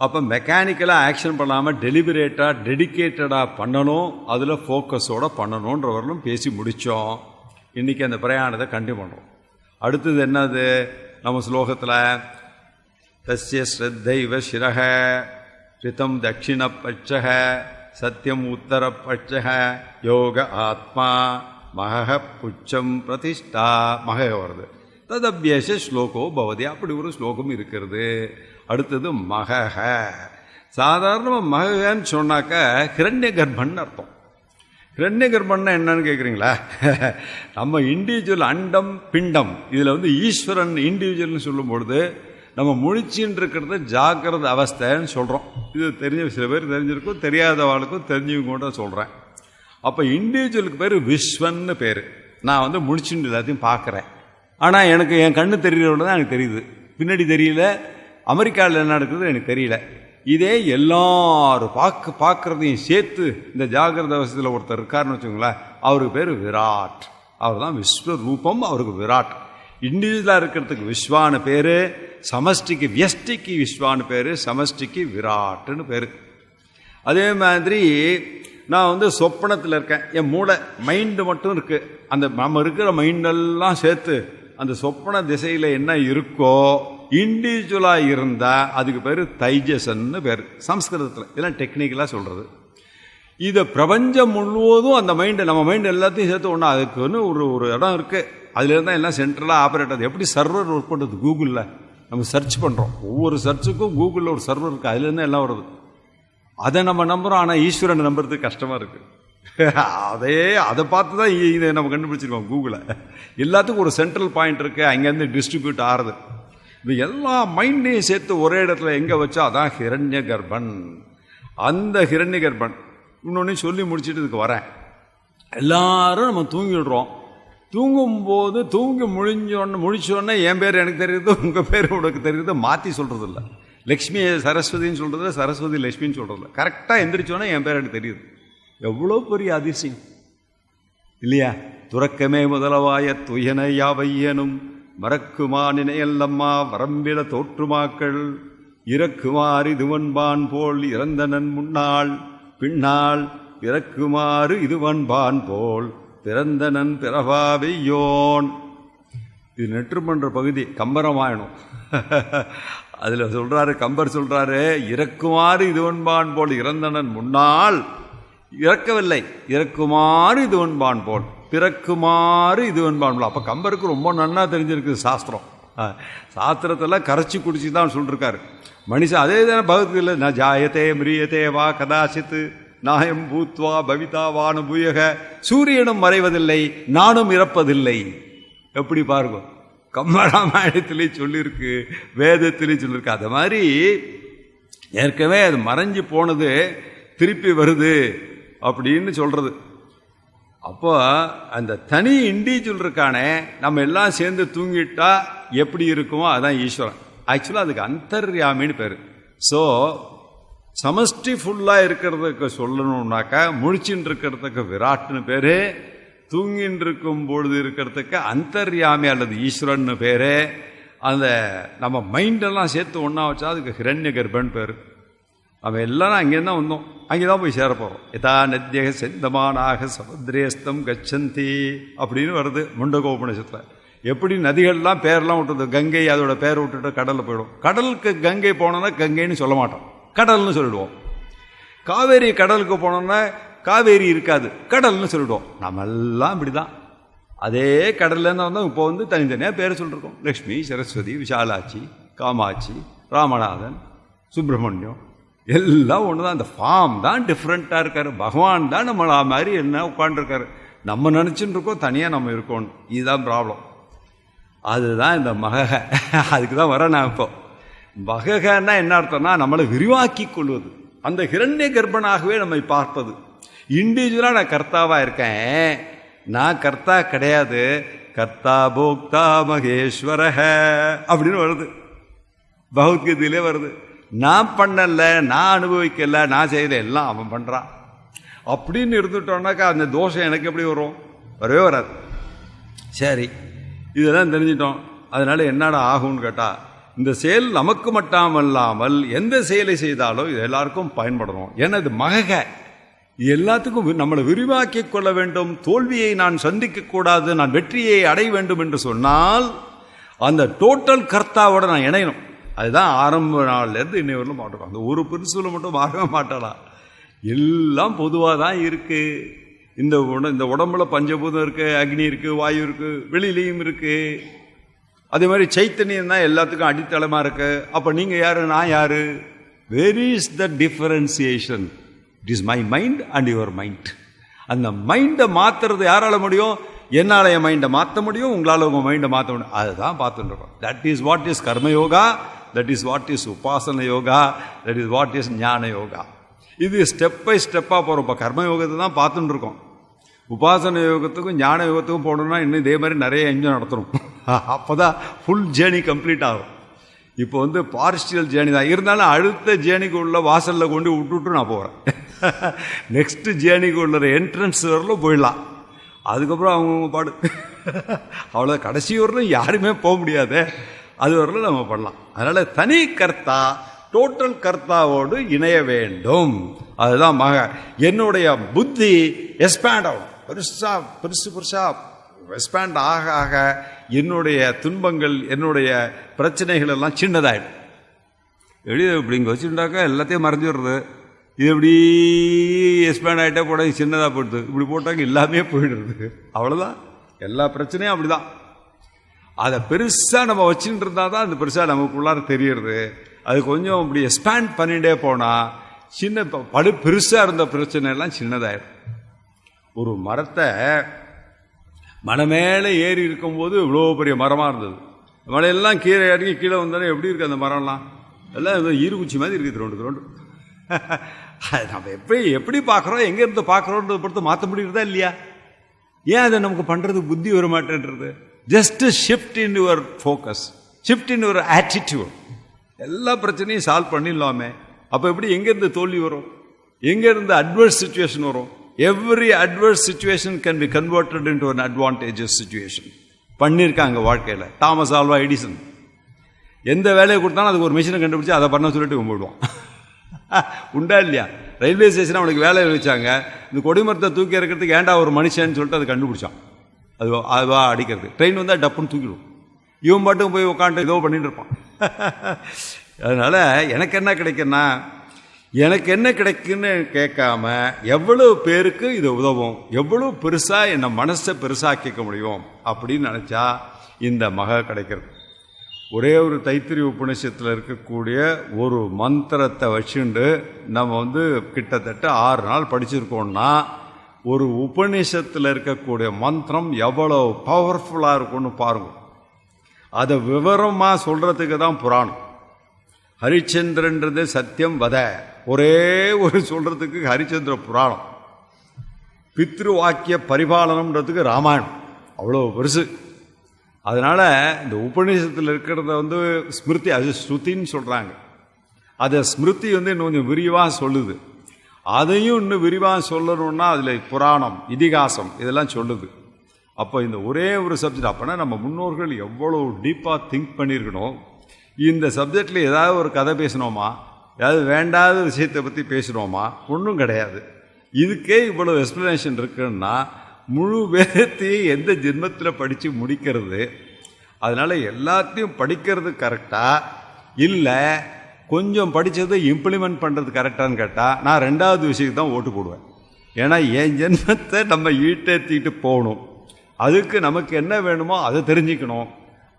Speaker 1: அப்போ மெக்கானிக்கலாக ஆக்ஷன் பண்ணாமல் டெலிபரேட்டாக டெடிக்கேட்டடாக பண்ணணும், அதில் ஃபோக்கஸோடு பண்ணணுன்றவர்களும் பேசி முடித்தோம். இன்றைக்கி அந்த பிரயாணத்தை கண்டினியூ பண்ணுறோம். அடுத்தது என்னது நம்ம ஸ்லோகத்தில், தஸ்ய ஸ்ரத்தைவ சிரக ரிதம் தட்சிணபட்சக சத்தியம் உத்தரபட்சக யோக ஆத்மா மகஹ புச்சம் பிரதிஷ்டா மக வருது. ததபியச ஸ்லோகோ பவதி, அப்படி ஒரு ஸ்லோகம் இருக்கிறது. அடுத்தது மகஹ. சாதாரணமாக மகன்னு சொன்னாக்க ஹிரண்ய கர்ப்பன் அர்த்தம். ஹிரண்ய கர்ப்பன்னா என்னன்னு கேட்குறீங்களா? நம்ம இண்டிவிஜுவல் அண்டம் பிண்டம், இதில் ஈஸ்வரன் இண்டிவிஜுவல்னு சொல்லும்பொழுது நம்ம முழிச்சின்னு இருக்கிறது ஜாக்கிரத அவஸ்தைன்னு சொல்கிறோம். இது தெரிஞ்ச சில பேர் தெரிஞ்சிருக்கும், தெரியாதவாளுக்கும் தெரிஞ்சவங்க கூட சொல்கிறேன். அப்போ இண்டிவிஜுவலுக்கு பேர் விஸ்வன்னு பேர். நான் முழிச்சுன்னு எல்லாத்தையும் பார்க்குறேன், ஆனால் எனக்கு என் கண்ணு தெரியறோட தான் எனக்கு தெரியுது, பின்னாடி தெரியல, அமெரிக்காவில் என்ன நடக்குது எனக்கு தெரியல. இதே எல்லாரும் பார்க்குறதையும் சேர்த்து இந்த ஜாகிரத அவஸ்தையில் ஒருத்தர் இருக்காருன்னு வச்சுக்கோங்களேன், அவருக்கு பேர் விராட். அவர் தான் விஸ்வரூபம், அவருக்கு விராட். இண்டிவிஜுவலாக இருக்கிறதுக்கு விஸ்வான்னு பேர், சமஷ்டிக்கு வியஷ்டிக்கு விஸ்வான்னு பேர், சமஷ்டிக்கு விராட்டுன்னு பேர். அதே மாதிரி நான் சொப்பனத்தில் இருக்கேன், என் மூளை மைண்டு மட்டும் இருக்குது. அந்த நம்ம இருக்கிற மைண்டெல்லாம் சேர்த்து அந்த சொப்பன திசையில் என்ன இருக்கோ இண்டிவிஜுவலாக இருந்தால் அதுக்கு பேர் தைஜசன்னு பேர் சம்ஸ்கிருதத்தில். இதெல்லாம் டெக்னிக்கலாக சொல்கிறது. இதை பிரபஞ்சம் முழுவதும் அந்த மைண்டு, நம்ம மைண்டு எல்லாத்தையும் சேர்த்து ஒன்றா, அதுக்குன்னு ஒரு இடம் இருக்குது, அதுலேருந்து தான் எல்லாம் சென்ட்ரலாக ஆப்ரேட் ஆகுது. எப்படி சர்வர் ஒர்க் பண்ணுறது? கூகுளில் நம்ம சர்ச் பண்ணுறோம், ஒவ்வொரு சர்ச்சுக்கும் கூகுளில் ஒரு சர்வர் இருக்குது, அதுலேருந்து எல்லாம் வருது. அதை நம்ம நம்புகிறோம், ஆனால் ஈஸ்வரனை நம்புறதுக்கு கஷ்டமாக இருக்குது. அதை பார்த்து தான் இதை நம்ம கண்டுபிடிச்சிருக்கோம். கூகுளை எல்லாத்துக்கும் ஒரு சென்ட்ரல் பாயிண்ட் இருக்குது, அங்கேருந்து டிஸ்ட்ரிபியூட் ஆகிறது. இது எல்லா மைண்டையும் சேர்த்து ஒரே இடத்துல எங்கே வச்சா அதான் ஹிரண்ய கர்ப்பன். அந்த ஹிரண்ய கர்ப்பன் இன்னொன்று சொல்லி முடிச்சுட்டு இதுக்கு வரேன். எல்லாரும் நம்ம தூங்கிடுறோம். தூங்கும்போது தூங்கி முழிச்சோடனே என் பேர் எனக்கு தெரியுது, உங்கள் பேர் உனக்கு தெரியுது, மாற்றி சொல்கிறது இல்லை. லக்ஷ்மி சரஸ்வதின்னு சொல்கிறதில்ல, சரஸ்வதி லக்ஷ்மின்னு சொல்கிறதில்ல. கரெக்டாக எந்திரிச்சோன்னே என் பேர் எனக்கு தெரியுது. எவ்வளோ பெரிய அதிசயம் இல்லையா? துறக்கமே முதலவாய துயன யாவையனும் மறக்குமா நினையல்லம்மா வரம்பில தோற்றுமாக்கள் இறக்குமாறு இதுவன்பான் போல் இறந்தனன் முன்னாள் பின்னாள் பிறக்குமாறு இதுவன்பான் போல் பிறந்தனன் பிறவாவையோன். இது நெற்றுமன்ற பகுதி, கம்பராமாயணம். அதில் சொல்கிறாரு, கம்பர் சொல்கிறாரு, இறக்குமாறு இதுவன்பான் போல் இறந்தனன் முன்னால், இறக்கவில்லை, இறக்குமாறு இதுவன்பான் போல் பிறக்குமாறு இதுவன்பான் போல். அப்போ கம்பருக்கு ரொம்ப நன்னா தெரிஞ்சிருக்குது சாஸ்திரம். சாஸ்திரத்தெல்லாம் கரைச்சி குடிச்சு தான் சொல்லிருக்காரு மனுஷன். அதே தானே பகவத்கீதையில, ந ஜாயத்தே மிரியத்தே வா கதாசித்து நாயம் பூத்வா பவிதா வானு பூயக, சூரியனும் மறைவதில்லை நானும் இறப்பதில்லை. எப்படி பாருங்க, கம்பராமாயணத்திலே சொல்லியிருக்கு, வேதத்திலே சொல்லியிருக்கு. அது மாதிரி ஏற்கனவே அது மறைஞ்சு போனது திருப்பி வருது அப்படின்னு சொல்றது. அப்போ அந்த தனி இண்டிவிஜுவல் இருக்கானே, நம்ம எல்லாம் சேர்ந்து தூங்கிட்டா எப்படி இருக்குமோ அதான் ஈஸ்வரன். ஆக்சுவலாக அதுக்கு அந்தர்யாமின்னு பேர். ஸோ சமஷ்டி ஃபுல்லாக இருக்கிறதுக்கு சொல்லணும்னாக்கா முழிச்சின்னு இருக்கிறதுக்கு விராட்னு பேர், தூங்கின்னு இருக்கும் பொழுது இருக்கிறதுக்கு அந்தர்யாமி அல்லது ஈஸ்வரன் பேர். அந்த நம்ம மைண்டெல்லாம் சேர்த்து ஒன்றா வச்சா அதுக்கு ஹிரண்ய கர்ப்பன் பேர். நம்ம எல்லாரும் அங்கேருந்து தான் வந்தோம், அங்கே தான் போய் சேரப்போகிறோம். யதா நத்யக செந்தமானாக சமுத்திரேஸ்தம் கச்சந்தி அப்படின்னு வருது முண்டகோபனிஷத்தில். எப்படி நதிகள்லாம் பேரெல்லாம் விட்டுறது, கங்கை அதோட பேர் விட்டுட்டு கடலில் போயிடும். கடலுக்கு கங்கை போனோன்னா கங்கைன்னு சொல்ல மாட்டோம், கடல்னு சொல்லிடுவோம். காவேரி கடலுக்கு போனோன்னா காவேரி இருக்காது, கடல்னு சொல்லிடுவோம். நம்மெல்லாம் இப்படி தான். அதே கடல்லேருந்து வந்தோம். இப்போ தனித்தனியாக பேர் சொல்லிருக்கோம். லக்ஷ்மி, சரஸ்வதி, விஷாலாட்சி, காமாட்சி, ராமநாதன், சுப்பிரமணியம், எல்லாம் ஒன்று தான். அந்த ஃபார்ம் தான் டிஃப்ரெண்ட்டாக இருக்காரு. பகவான் தான் நம்மளா மாதிரி என்ன உட்காந்துருக்காரு. நம்ம நினச்சின்னு இருக்கோம், தனியாக நம்ம இருக்கோம். இதுதான் ப்ராப்ளம். அதுதான் இந்த மகக. அதுக்கு தான் வர நான் இப்போ. மககன்னா என்ன அர்த்தம்னா நம்மளை விரிவாக்கி கொள்வது, அந்த ஹிரண்ய கர்ப்பனாகவே நம்மை பார்ப்பது. இண்டிவிஜுவலாக நான் கர்த்தாவாக இருக்கேன். நான் கர்த்தா கிடையாது. கர்த்தா போக்தா மகேஸ்வரஹ அப்படின்னு வருது, பகவத்கீதையிலே வருது. நான் பண்ணல, நான் அனுபவிக்கல, நான் செய்யல, எல்லாம் அவன் பண்ணுறான் அப்படின்னு இருந்துட்டோம்னாக்கா அந்த தோஷம் எனக்கு எப்படி வரும்? வரவே வராது. சரி, இதெல்லாம் தெரிஞ்சிட்டோம். அதனால என்னடா ஆகும்னு கேட்டால், இந்த செயல் நமக்கு மட்டுமல்லாமல் எந்த செயலை செய்தாலும் இது எல்லாருக்கும் பயன்படணும். ஏன்னா இது மகக, இது எல்லாத்துக்கும் நம்மளை விரிவாக்கி கொள்ள வேண்டும். தோல்வியை நான் சந்திக்க கூடாது, நான் வெற்றியை அடைய வேண்டும் என்று சொன்னால் அந்த டோட்டல் கர்த்தாவோட நான் இணையணும். அதுதான் ஆரம்ப நாள்லேருந்து இன்னை வரலும் மாட்டோம். அந்த ஒரு பிரின்சிபல் மட்டும் மாறவே மாட்டாளா? எல்லாம் பொதுவாக தான் இருக்கு. இந்த உடம்புல பஞ்சபூதம் இருக்கு, அக்னி இருக்கு, வாயு இருக்கு, வெளியிலையும் இருக்கு. அதே மாதிரி சைத்தன்யம் தான் எல்லாத்துக்கும் அடித்தளமாக இருக்கு. அப்போ நீங்கள் யாரு, நான் யாரு? Where is the differentiation? It is my mind and your mind. அந்த மைண்டை மாற்றுறது யாரால முடியும்? என்னால் என் மைண்டை மாற்ற முடியும், உங்களால் உங்கள் மைண்டை மாற்ற முடியும். அதுதான் பார்த்துட்டு இருக்கோம். That is what is karma yoga, that is what is upasana yoga, that is what is jnana yoga. இது ஸ்டெப் பை ஸ்டெப்பாக போகிறோம். இப்போ கர்மயோகத்தை தான் பார்த்துட்டு இருக்கோம். உபாசன யோகத்துக்கும் ஞான யோகத்துக்கும் போகணுன்னா இன்னும் இதே மாதிரி நிறைய என்ஜாய் நடத்தணும். அப்போ தான் ஃபுல் ஜேர்னி கம்ப்ளீட் ஆகும். இப்போ பார்ஷியல் ஜேர்னி தான் இருந்தாலும் அடுத்த ஜேர்னிக்கு உள்ள வாசலில் கொண்டு விட்டுவிட்டு நான் போகிறேன். நெக்ஸ்ட்டு ஜேர்னிக்கு உள்ள என்ட்ரன்ஸ் வரலும் போயிடலாம். அதுக்கப்புறம் அவங்க பாடு அவ்வளோ கடைசி வரலும் யாருமே போக முடியாது. அது வரலும் நம்ம பண்ணலாம். அதனால் தனி கர்த்தா டோட்டல் கர்த்தாவோடு இணைய வேண்டும். அதுதான் என்னுடைய புத்தி எக்ஸ்பேண்ட் ஆகும். பெருசா எக்ஸ்பேண்ட் ஆக ஆக என்னுடைய துன்பங்கள், என்னுடைய பிரச்சனைகள் எல்லாம் சின்னதாயிடும். எப்படி இப்படி இங்கே வச்சுட்டாக்கா எல்லாத்தையும் மறைஞ்சிடுறது. இது எப்படி எக்ஸ்பேண்ட் ஆகிட்டே போட சின்னதாக போயிடுது. இப்படி போட்டாக்க எல்லாமே போயிடுறது. அவ்வளோதான். எல்லா பிரச்சனையும் அப்படிதான். அதை பெருசாக நம்ம வச்சுட்டு இருந்தால் தான் அந்த பெருசாக நமக்குள்ளார தெரியறது. அது கொஞ்சம் இப்படி எக்ஸ்பேண்ட் பண்ணிகிட்டே போனால் சின்ன பெருசாக இருந்த பிரச்சனை எல்லாம் சின்னதாயிடும். ஒரு மரத்தை மலை மேலே ஏறி இருக்கும்போது இவ்வளோ பெரிய மரமாக இருந்தது. மலையெல்லாம் கீழே இறங்கி கீழே வந்தாலும் எப்படி இருக்குது அந்த மரம்லாம்? எல்லாம் ஈருக்குச்சி மாதிரி இருக்குது, ரெண்டு. நம்ம எப்படி பார்க்குறோம், எங்கேருந்து பார்க்குறோன்றதை பொறுத்து மாற்ற முடியுறதா இல்லையா? ஏன் அதை நமக்கு பண்ணுறது புத்தி வர மாட்டேன்றது? Just shift in your focus, shift in your attitude. எல்லா பிரச்சனையும் சால்வ் பண்ணிடலாமே. அப்போ எப்படி எங்கேருந்து தோல்வி வரும்? எங்கேருந்து அட்வர்ஸ் சிச்சுவேஷன் வரும்? Every adverse situation can be converted into an advantageous situation. பண்ணியிருக்காங்க வாழ்க்கையில். தாமஸ் ஆல்வா எடிசன் எந்த வேலையை கொடுத்தாலும் அதுக்கு ஒரு மிஷினை கண்டுபிடிச்சி அதை பண்ண சொல்லிட்டு போயிடுவான். உண்டா இல்லையா? ரயில்வே ஸ்டேஷன் அவனுக்கு வேலை வச்சாங்க. இந்த கொடிமரத்தை தூக்கி இறக்கிறதுக்கு ஏண்டா ஒரு மனுஷன்னு சொல்லிட்டு அதை கண்டுபிடிச்சான். அதுவா அடிக்கிறது. ட்ரெயின் வந்தால் டப்புன்னு தூக்கிடும். இவன் பாட்டுக்கு போய் உட்காந்து ஏதோ பண்ணிட்டு இருப்பான். அதனால் எனக்கு என்ன கிடைக்குன்னா, எனக்கு என்ன கிடைக்குன்னு கேட்காம எவ்வளவு பேருக்கு இது உதவும், எவ்வளவு பெருசாக என்னை மனசை பெருசாக்கிக்க முடியும் அப்படின்னு நினச்சா இந்த கிடைக்கிறது. ஒரே ஒரு தைத்திரிய உபநிஷத்தில் இருக்கக்கூடிய ஒரு மந்திரத்தை வச்சுண்டு நம்ம கிட்டத்தட்ட 6 நாள் படிச்சிருக்கோம்னா ஒரு உபநிஷத்தில் இருக்கக்கூடிய மந்திரம் எவ்வளோ பவர்ஃபுல்லாக இருக்கும்னு பாருங்க. அதை விவரமாக சொல்கிறதுக்கு தான் புராணம். ஹரிச்சந்திரன்றது சத்தியம் வத ஒரே ஒரு சொல்கிறதுக்கு ஹரிச்சந்திர புராணம். பித்ரு வாக்கிய பரிபாலனம்ன்றதுக்கு ராமாயணம். அவ்வளோ பெருசு. அதனால் இந்த உபநிஷத்தில் இருக்கிறத ஸ்மிருதி, அது ஸ்ருதின்னு சொல்கிறாங்க. அதை ஸ்மிருதி இன்னும் கொஞ்சம் விரிவாக சொல்லுது. அதையும் இன்னும் விரிவாக சொல்லணும்னா அதில் புராணம், இதிகாசம் இதெல்லாம் சொல்லுது. அப்போ இந்த ஒரே ஒரு சப்ஜெக்ட், அப்போனா நம்ம முன்னோர்கள் எவ்வளோ டீப்பாக திங்க் பண்ணியிருக்கணும். இந்த சப்ஜெக்டில் ஏதாவது ஒரு கதை பேசினோமா, ஏதாவது வேண்டாத விஷயத்தை பற்றி பேசினோமா? ஒன்றும் கிடையாது. இதுக்கே இவ்வளோ எக்ஸ்ப்ளனேஷன் இருக்குன்னா முழு வேதத்தையும் எந்த ஜென்மத்தில் படித்து முடிக்கிறது? அதனால் எல்லாத்தையும் படிக்கிறது கரெக்டாக இல்லை, கொஞ்சம் படித்ததை இம்ப்ளிமெண்ட் பண்ணுறது கரெக்டான்னு கேட்டால் நான் 2வது விஷயத்துக்கு தான் ஓட்டு போடுவேன். ஏன்னா என் ஜென்மத்தை நம்ம ஈட்டேற்றிட்டு போகணும். அதுக்கு நமக்கு என்ன வேணுமோ அதை தெரிஞ்சுக்கணும்.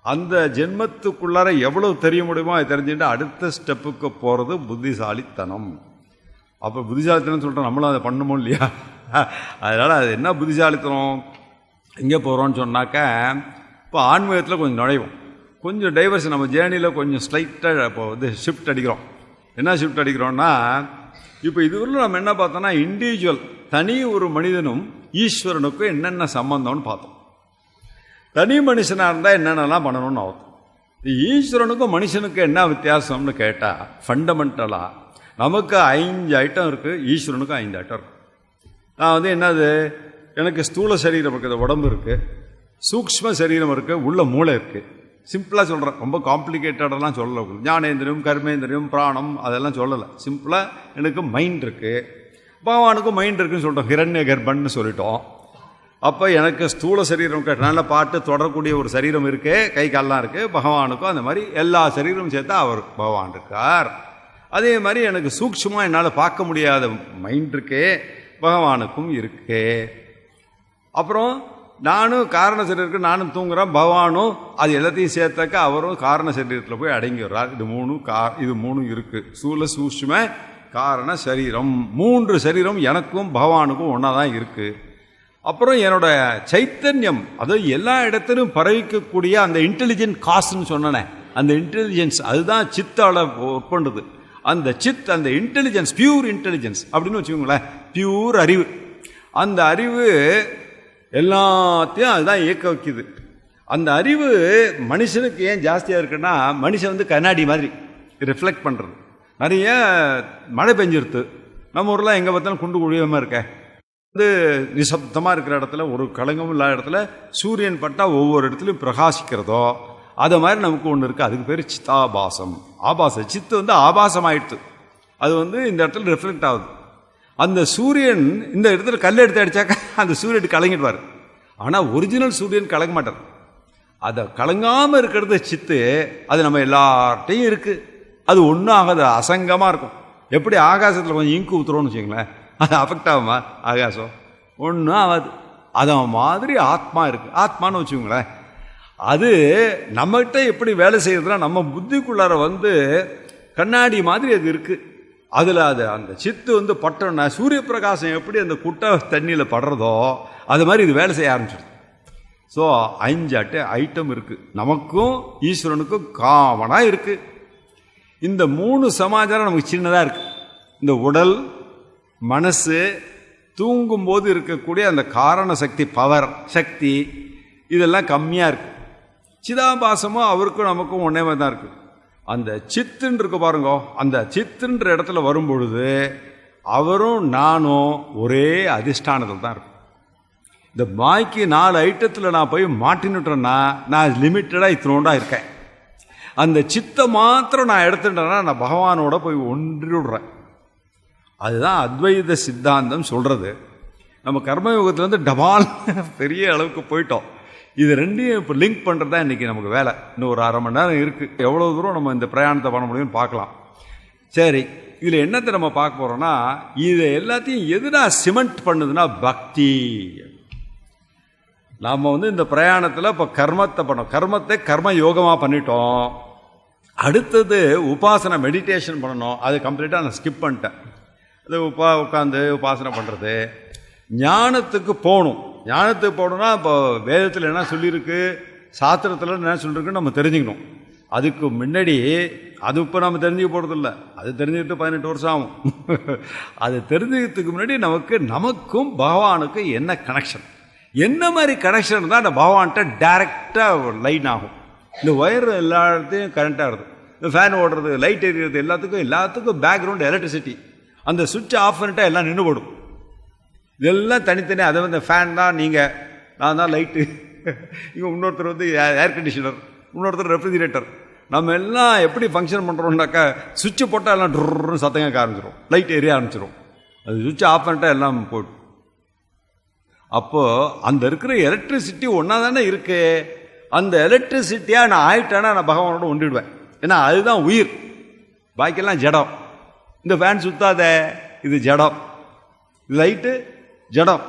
Speaker 1: அந்த ஜென்மத்துக்குள்ளார எவ்வளவு தெரிய முடியுமோ அதை தெரிஞ்சுட்டு அடுத்த ஸ்டெப்புக்கு போகிறது புத்திசாலித்தனம். அப்போ புத்திசாலித்தனம் சொல்கிறோம், நம்மளும் அதை பண்ணணுமோ இல்லையா? அதனால் அது என்ன புத்திசாலித்தனம்? எங்கே போகிறோன்னு சொன்னாக்கா, இப்போ ஆன்மீகத்தில் கொஞ்சம் நுழைவோம், கொஞ்சம் டைவர்ஸ் நம்ம ஜேர்னியில் கொஞ்சம் ஸ்லைட்டாக இப்போ ஷிஃப்ட் அடிக்கிறோம். என்ன ஷிஃப்ட் அடிக்கிறோன்னா, இப்போ இதுவரையிலும் நம்ம என்ன பார்த்தோம்னா இண்டிவிஜுவல் தனி ஒரு மனிதனும் ஈஸ்வரனுக்கும் என்னென்ன சம்பந்தம்னு பார்த்தோம். தனி மனுஷனாக இருந்தால் என்னென்னலாம் பண்ணணும்னு ஆகும். ஈஸ்வரனுக்கும் மனுஷனுக்கும் என்ன வித்தியாசம்னு கேட்டால் ஃபண்டமெண்டலாக நமக்கு 5 ஐட்டம் இருக்குது, ஈஸ்வரனுக்கும் 5 ஐட்டம் இருக்குது. நான் வந்து என்னது, எனக்கு ஸ்தூல சரீரம் இருக்குது, உடம்பு இருக்குது, சூக்ஷ்ம சரீரம் இருக்குது, உள்ள மூளை இருக்குது. சிம்பிளாக சொல்கிறேன், ரொம்ப காம்ப்ளிகேட்டடெல்லாம் சொல்லலை. ஞானேந்திரியம், கர்மேந்திரியம், பிராணம் அதெல்லாம் சொல்லலை. சிம்பிளாக எனக்கு மைண்ட் இருக்குது, பகவானுக்கும் மைண்ட் இருக்குதுன்னு சொல்லிட்டோம், ஹிரண்ய கர்ப்பன்னு சொல்லிட்டோம். அப்போ எனக்கு ஸ்தூல சரீரம் நல்ல பாட்டு தொடரக்கூடிய ஒரு சரீரம் இருக்குது, கை கால்லாம் இருக்குது. பகவானுக்கும் அந்த மாதிரி எல்லா சரீரமும் சேர்த்தா அவர் பகவான் இருக்கார். அதே மாதிரி எனக்கு சூக்ஷ்மமாக என்னால் பார்க்க முடியாத மைண்ட் இருக்கே, பகவானுக்கும் இருக்கு. அப்புறம் நானும் காரண சரீரத்துக்கு நானும் தூங்குறேன், பகவானும் அது எல்லாத்தையும் சேர்த்தாக்க அவரும் காரண சரீரத்தில் போய் அடங்கி வர்றார். இது மூணும் இருக்குது, ஸ்தூல சூக்ஷ்ம காரண சரீரம். 3 சரீரம் எனக்கும் பகவானுக்கும் ஒன்றா தான் இருக்குது. அப்புறம் என்னோட சைத்தன்யம், அதாவது எல்லா இடத்திலும் பரவிக்கக்கூடிய அந்த இன்டெலிஜென்ட் காசுன்னு சொன்னேன், அந்த இன்டெலிஜென்ஸ் அதுதான் சித்தால ஒர்க் பண்ணுறது. அந்த அந்த இன்டெலிஜென்ஸ், பியூர் இன்டெலிஜென்ஸ் அப்படின்னு வச்சுக்கோங்களேன், பியூர் அறிவு. அந்த அறிவு எல்லாத்தையும் அதுதான் இயக்க வைக்குது. அந்த அறிவு மனுஷனுக்கு ஏன் ஜாஸ்தியாக இருக்குன்னா, மனுஷன் வந்து கண்ணாடி மாதிரி ரிஃப்ளெக்ட் பண்ணுறது. நிறைய மழை பெஞ்சிருது, நம்ம ஊரில் எங்கே பார்த்தாலும் குண்டு குழியமாக இருக்க, வந்து நிசப்தமாக இருக்கிற இடத்துல, ஒரு களங்கமும் இல்லாத இடத்துல சூரியன் பட்டால் ஒவ்வொரு இடத்துலையும் பிரகாசிக்கிறதோ, அதை மாதிரி நமக்கு ஒன்று இருக்குது, அதுக்கு பேர் சித்தாபாசம். ஆபாசம், சித்து வந்து ஆபாசம் ஆயிடுது, அது வந்து இந்த இடத்துல ரிஃப்ளெக்ட் ஆகுது. அந்த சூரியன் இந்த இடத்துல கல் எடுத்து அடித்தாக்க அந்த சூரியன் கலங்கிடுவார். ஆனால் ஒரிஜினல் சூரியன் கலங்க மாட்டார். அதை கலங்காமல் இருக்கிறது சித்து, அது நம்ம எல்லார்ட்டையும் இருக்குது. அது ஒன்றும் ஆகாது, அசங்கமாக இருக்கும். எப்படி ஆகாசத்தில் கொஞ்சம் இங்கு ஊற்றுறோன்னு வச்சுங்களேன், அது அஃபெக்ட் ஆகுமா? ஆகாசம் ஒன்றும் ஆகாது. அதை மாதிரி ஆத்மா இருக்குது, ஆத்மான்னு வச்சுக்கோங்களேன். அது நம்மகிட்ட எப்படி வேலை செய்யறதுனா, நம்ம புத்திக்குள்ளார வந்து கண்ணாடி மாதிரி அது இருக்குது. அதில் அது அந்த சித்து வந்து பட்டோன்னா சூரிய பிரகாசம் எப்படி அந்த குட்டை தண்ணியில் படுறதோ அது மாதிரி இது வேலை செய்ய ஆரம்பிச்சிடுது. ஸோ 5 ஐட்டம் இருக்குது, நமக்கும் ஈஸ்வரனுக்கும் காமனாக இருக்குது. இந்த 3 சமாச்சாரம் நமக்கு சின்னதாக இருக்குது. இந்த உடல், மனசு, தூங்கும்போது இருக்கக்கூடிய அந்த காரண சக்தி, பவர் சக்தி, இதெல்லாம் கம்மியாக இருக்குது. சிதாபாசமும் அவருக்கும் நமக்கும் ஒன்றே மாதிரி தான் இருக்குது. அந்த சித்துன்னு இருக்கு பாருங்க, அந்த சித்துன்ற இடத்துல வரும்பொழுது அவரும் நானும் ஒரே அதிஷ்டானத்தில் தான் இருக்கும். இந்த பாக்கி 4 ஐட்டத்தில் நான் போய் மாட்டினுட்டேன்னா நான் லிமிட்டடாக இத்தனோண்டா இருக்கேன். அந்த சித்தை மாத்திரம் நான் எடுத்துட்டேன்னா நான் பகவானோட போய் ஒன்றிவிடுறேன். அதுதான் அத்வைத சித்தாந்தம் சொல்கிறது. நம்ம கர்மயோகத்துலேருந்து டபால் பெரிய அளவுக்கு போயிட்டோம். இது ரெண்டையும் இப்போ லிங்க் பண்ணுறது தான் இன்றைக்கி நமக்கு வேலை. இன்னும் ஒரு 1/2 மணி நேரம் இருக்குது, எவ்வளோ தூரம் நம்ம இந்த பிரயாணத்தை பண்ண முடியும்னு பார்க்கலாம். சரி, இதில் என்னத்தை நம்ம பார்க்க போகிறோன்னா, இதை எல்லாத்தையும் எதுனா சிமெண்ட் பண்ணுதுன்னா பக்தி. நாம் வந்து இந்த பிரயாணத்தில் இப்போ கர்மத்தை பண்ணோம், கர்மத்தை கர்ம யோகமாக பண்ணிட்டோம். அடுத்தது உபாசனை, மெடிடேஷன் பண்ணணும். அது கம்ப்ளீட்டாக நான் ஸ்கிப் பண்ணிட்டேன். அது உட்காந்து உபாசனை பண்ணுறது. ஞானத்துக்கு போகணும். ஞானத்துக்கு போகணுன்னா இப்போ வேதத்தில் என்ன சொல்லியிருக்கு, சாஸ்திரத்தில் என்ன சொல்லியிருக்குன்னு நம்ம தெரிஞ்சுக்கணும். அதுக்கு முன்னாடி அது இப்போ நம்ம தெரிஞ்சுக்க போகிறதில்ல, அது தெரிஞ்சுக்கிட்டு 18 வருஷம் ஆகும். அது தெரிஞ்சுக்கிறதுக்கு முன்னாடி நமக்கும் பகவானுக்கும் என்ன கனெக்ஷன், என்ன மாதிரி கனெக்ஷன் தான் அந்த பகவான்கிட்ட டைரெக்டாக லைன் ஆகும். இந்த ஒயர் எல்லா இடத்தையும் கரண்ட் ஆகுது, இந்த ஃபேன் ஓடுறது, லைட் எரிகிறது, எல்லாத்துக்கும் பேக்ரவுண்ட் எலக்ட்ரிசிட்டி. அந்த சுவிட்ச் ஆஃப் பண்ணிட்டா எல்லாம் நின்று போடும். இதெல்லாம் தனித்தனி. அதை வந்து ஃபேன் தான் நீங்கள், நான் தான் லைட்டு, இங்கே இன்னொருத்தர் வந்து ஏர் கண்டிஷனர், இன்னொருத்தர் ரெஃப்ரிஜிரேட்டர். நம்ம எல்லாம் எப்படி ஃபங்க்ஷன் பண்ணுறோம்னாக்கா, சுவிட்சு போட்டால் எல்லாம் ட்ருன்னு சத்தம் கேட்க ஆரம்பிச்சிடும், லைட் எரிய ஆரம்பிச்சிடும். அது சுவிட்சை ஆஃப் பண்ணிட்டா எல்லாம் போய்டும். அப்போது அந்த இருக்கிற எலக்ட்ரிசிட்டி ஒன்றா தானே இருக்குது. அந்த எலக்ட்ரிசிட்டியாக நான் ஆயிட்டேன்னா நான் பகவானோட ஒன்றிடுவேன். ஏன்னா அதுதான் உயிர், பாக்கியெல்லாம் ஜடம். இந்த ஃபேன் சுத்தாத, இது ஜடம், லைட்டு ஜடம்.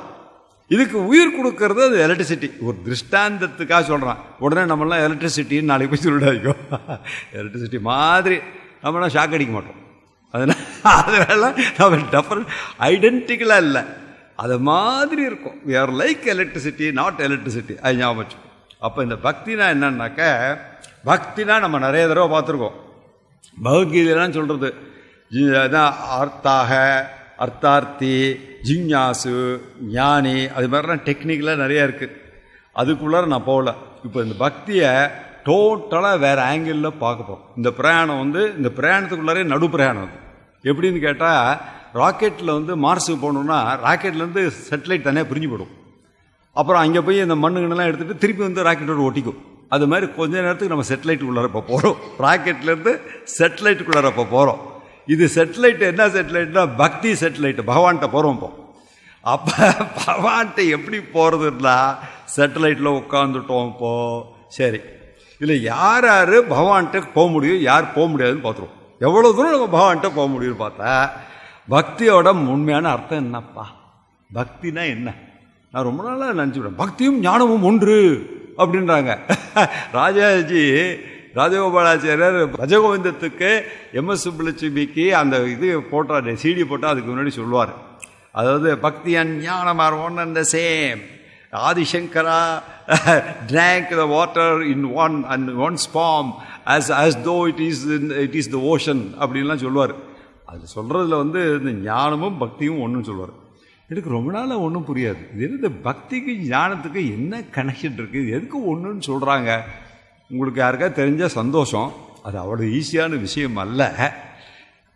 Speaker 1: இதுக்கு உயிர் கொடுக்கறது அது எலக்ட்ரிசிட்டி. ஒரு திருஷ்டாந்தத்துக்காக சொல்கிறான். உடனே நம்மளாம் எலக்ட்ரிசிட்டின்னு நாளைக்கு போய் சொல்லிடாதீங்க. எலக்ட்ரிசிட்டி மாதிரி நம்மளாம் ஷாக் அடிக்க மாட்டோம். அதனால நம்ம டிஃபரெண்ட் ஐடென்டிக்கலாக இல்லை, அது மாதிரி இருக்கும். We are like electricity, not electricity. அது ஞாபகம் வச்சுக்கோ. அப்போ இந்த பக்தினா என்னன்னாக்க, பக்தினா நம்ம நிறைய தடவை பார்த்துருக்கோம். பகவத்கீதையெல்லாம் சொல்கிறது, அர்த்தாக, அர்த்தார்த்தி, ஜிஞ்ஞாசு, ஞானி, அது மாதிரிலாம் டெக்னிக்கெலாம் நிறையா இருக்குது. அதுக்குள்ளார நான் போகல. இப்போ இந்த பக்தியை டோட்டலாக வேறு ஆங்கிளில் பார்க்க போகிறோம். இந்த பிரயாணம் இந்த பிரயாணத்துக்குள்ளாரே நடு பிரயாணம். அது எப்படின்னு கேட்டால், ராக்கெட்டில் மார்ஸுக்கு போகணுன்னா ராக்கெட்லேருந்து சேட்டலைட் தனியாக பிரிஞ்சு போடும். அப்புறம் அங்கே போய் இந்த மண்ணுங்கன்னெல்லாம் எடுத்துகிட்டு திருப்பி ராக்கெட்டோடு ஒட்டிக்கும். அது மாதிரி கொஞ்ச நேரத்துக்கு நம்ம சேட்டலைட்டுக்குள்ளார இப்போ போகிறோம். ராக்கெட்லேருந்து சேட்டலைட்டுக்குள்ளார இப்போ போகிறோம். இது சேட்டலைட்டு என்ன சேட்டலைட்னா பக்தி சேட்டலைட்டு. பகவான்கிட்ட போகிறோம். அப்போ பகவான்கிட்ட எப்படி போகிறதுன்னா சேட்டலைட்டில் உட்காந்துட்டோம். இப்போது சரி, இதில் யார் யார் பகவான்கிட்ட போக முடியும், யார் போக முடியாதுன்னு பார்த்துருவோம். எவ்வளோ தூரம் நம்ம பகவான்கிட்ட போக முடியும்னு பார்த்தா, பக்தியோட உண்மையான அர்த்தம் என்னப்பா, பக்தினா என்ன? நான் ரொம்ப நாளாக நினச்சிவிட்டேன், பக்தியும் ஞானமும் ஒன்று அப்படின்றாங்க. ராஜகோபாலாச்சாரியர் ரஜகோவிந்தத்துக்கு எம்எஸ் சுப்புலட்சுமிக்கு அந்த இது போட்டார், சிடி போட்டால் அதுக்கு முன்னாடி சொல்லுவார். அதாவது bhakti and jnana are one and the same. Adi Shankara drank the water in one sperm as though it is the ocean அப்படின்லாம் சொல்லுவார். அது சொல்கிறதுல இந்த ஞானமும் பக்தியும் ஒன்றுன்னு சொல்லுவார். எனக்கு ரொம்ப நாளாக ஒன்றும் புரியாது. இது இந்த பக்திக்கு ஞானத்துக்கு என்ன கனெக்ஷன் இருக்குது, எதுக்கு ஒன்றுன்னு சொல்கிறாங்க? உங்களுக்கு யாருக்கா தெரிஞ்சால் சந்தோஷம். அது அவ்வளோ ஈஸியான விஷயம் அல்ல.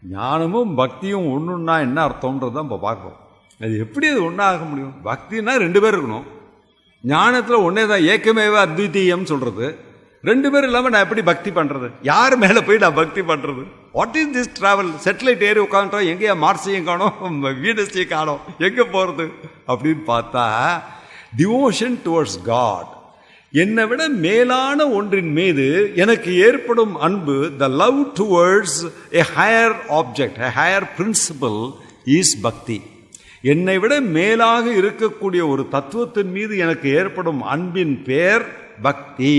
Speaker 1: ஞானமும் பக்தியும் ஒன்றுன்னா என்ன அர்த்தம்ன்றது தான் இப்போ பார்க்குறோம். அது எப்படி அது ஒன்றா ஆக முடியும்? பக்தின்னா 2 பேர் இருக்கணும். ஞானத்தில் ஒன்றே தான், ஏக்கமேவ அத்விதீயம் சொல்கிறது. 2 பேர் இல்லாமல் நான் எப்படி பக்தி பண்ணுறது? யார் மேலே போய் நான் பக்தி பண்ணுறது? What is this travel? Satellite ஏறி உட்காந்துட்டோம், எங்கேயா மார்ஸையும் காணோம், வீனஸையும் காணோம், எங்கே போகிறது அப்படின்னு பார்த்தா, டிவோஷன் டுவர்ட்ஸ் காட், என்னை விட மேலான ஒன்றின் மீது எனக்கு ஏற்படும் அன்பு, the love towards a higher object, a higher principle is bhakti. என்னை விட மேலாக இருக்கக்கூடிய ஒரு தத்துவத்தின் மீது எனக்கு ஏற்படும் அன்பின் பேர் பக்தி.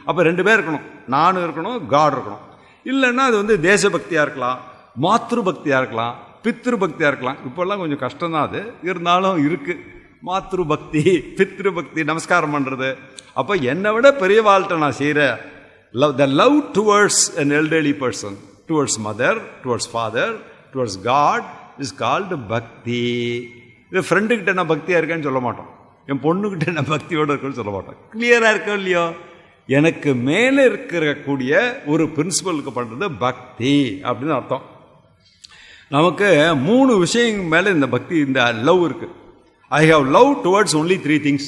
Speaker 1: அப்போ 2 பேர் இருக்கணும், நானும் இருக்கணும், காட் இருக்கணும். இல்லைன்னா அது தேசபக்தியாக இருக்கலாம், மாத்ரு பக்தியாக இருக்கலாம், பித்ரு பக்தியாக இருக்கலாம். இப்போல்லாம் கொஞ்சம் கஷ்டம்தான், அது இருந்தாலும் இருக்குது. மாத்ரு பக்தி, பித்ரு பக்தி, நமஸ்காரம் பண்ணுறது. அப்போ என்னை விட பெரியவாள்கிட்ட நான் செய்கிற love, the love towards an elderly person, towards mother, towards father, towards God is called bhakti. இது ஃப்ரெண்டுக்கிட்ட நான் பக்தியாக இருக்கேன்னு சொல்ல மாட்டோம், என் பொண்ணுக்கிட்ட நான் பக்தியோடு இருக்கேன்னு சொல்ல மாட்டோம். கிளியராக இருக்கோ இல்லையோ? எனக்கு மேலே இருக்கக்கூடிய ஒரு பிரின்சிபலுக்கு பண்ணுறது பக்தி அப்படின்னு அர்த்தம். நமக்கு 3 விஷயங்கள் மேலே இந்த பக்தி, இந்த லவ் இருக்குது. I have love towards only 3 things.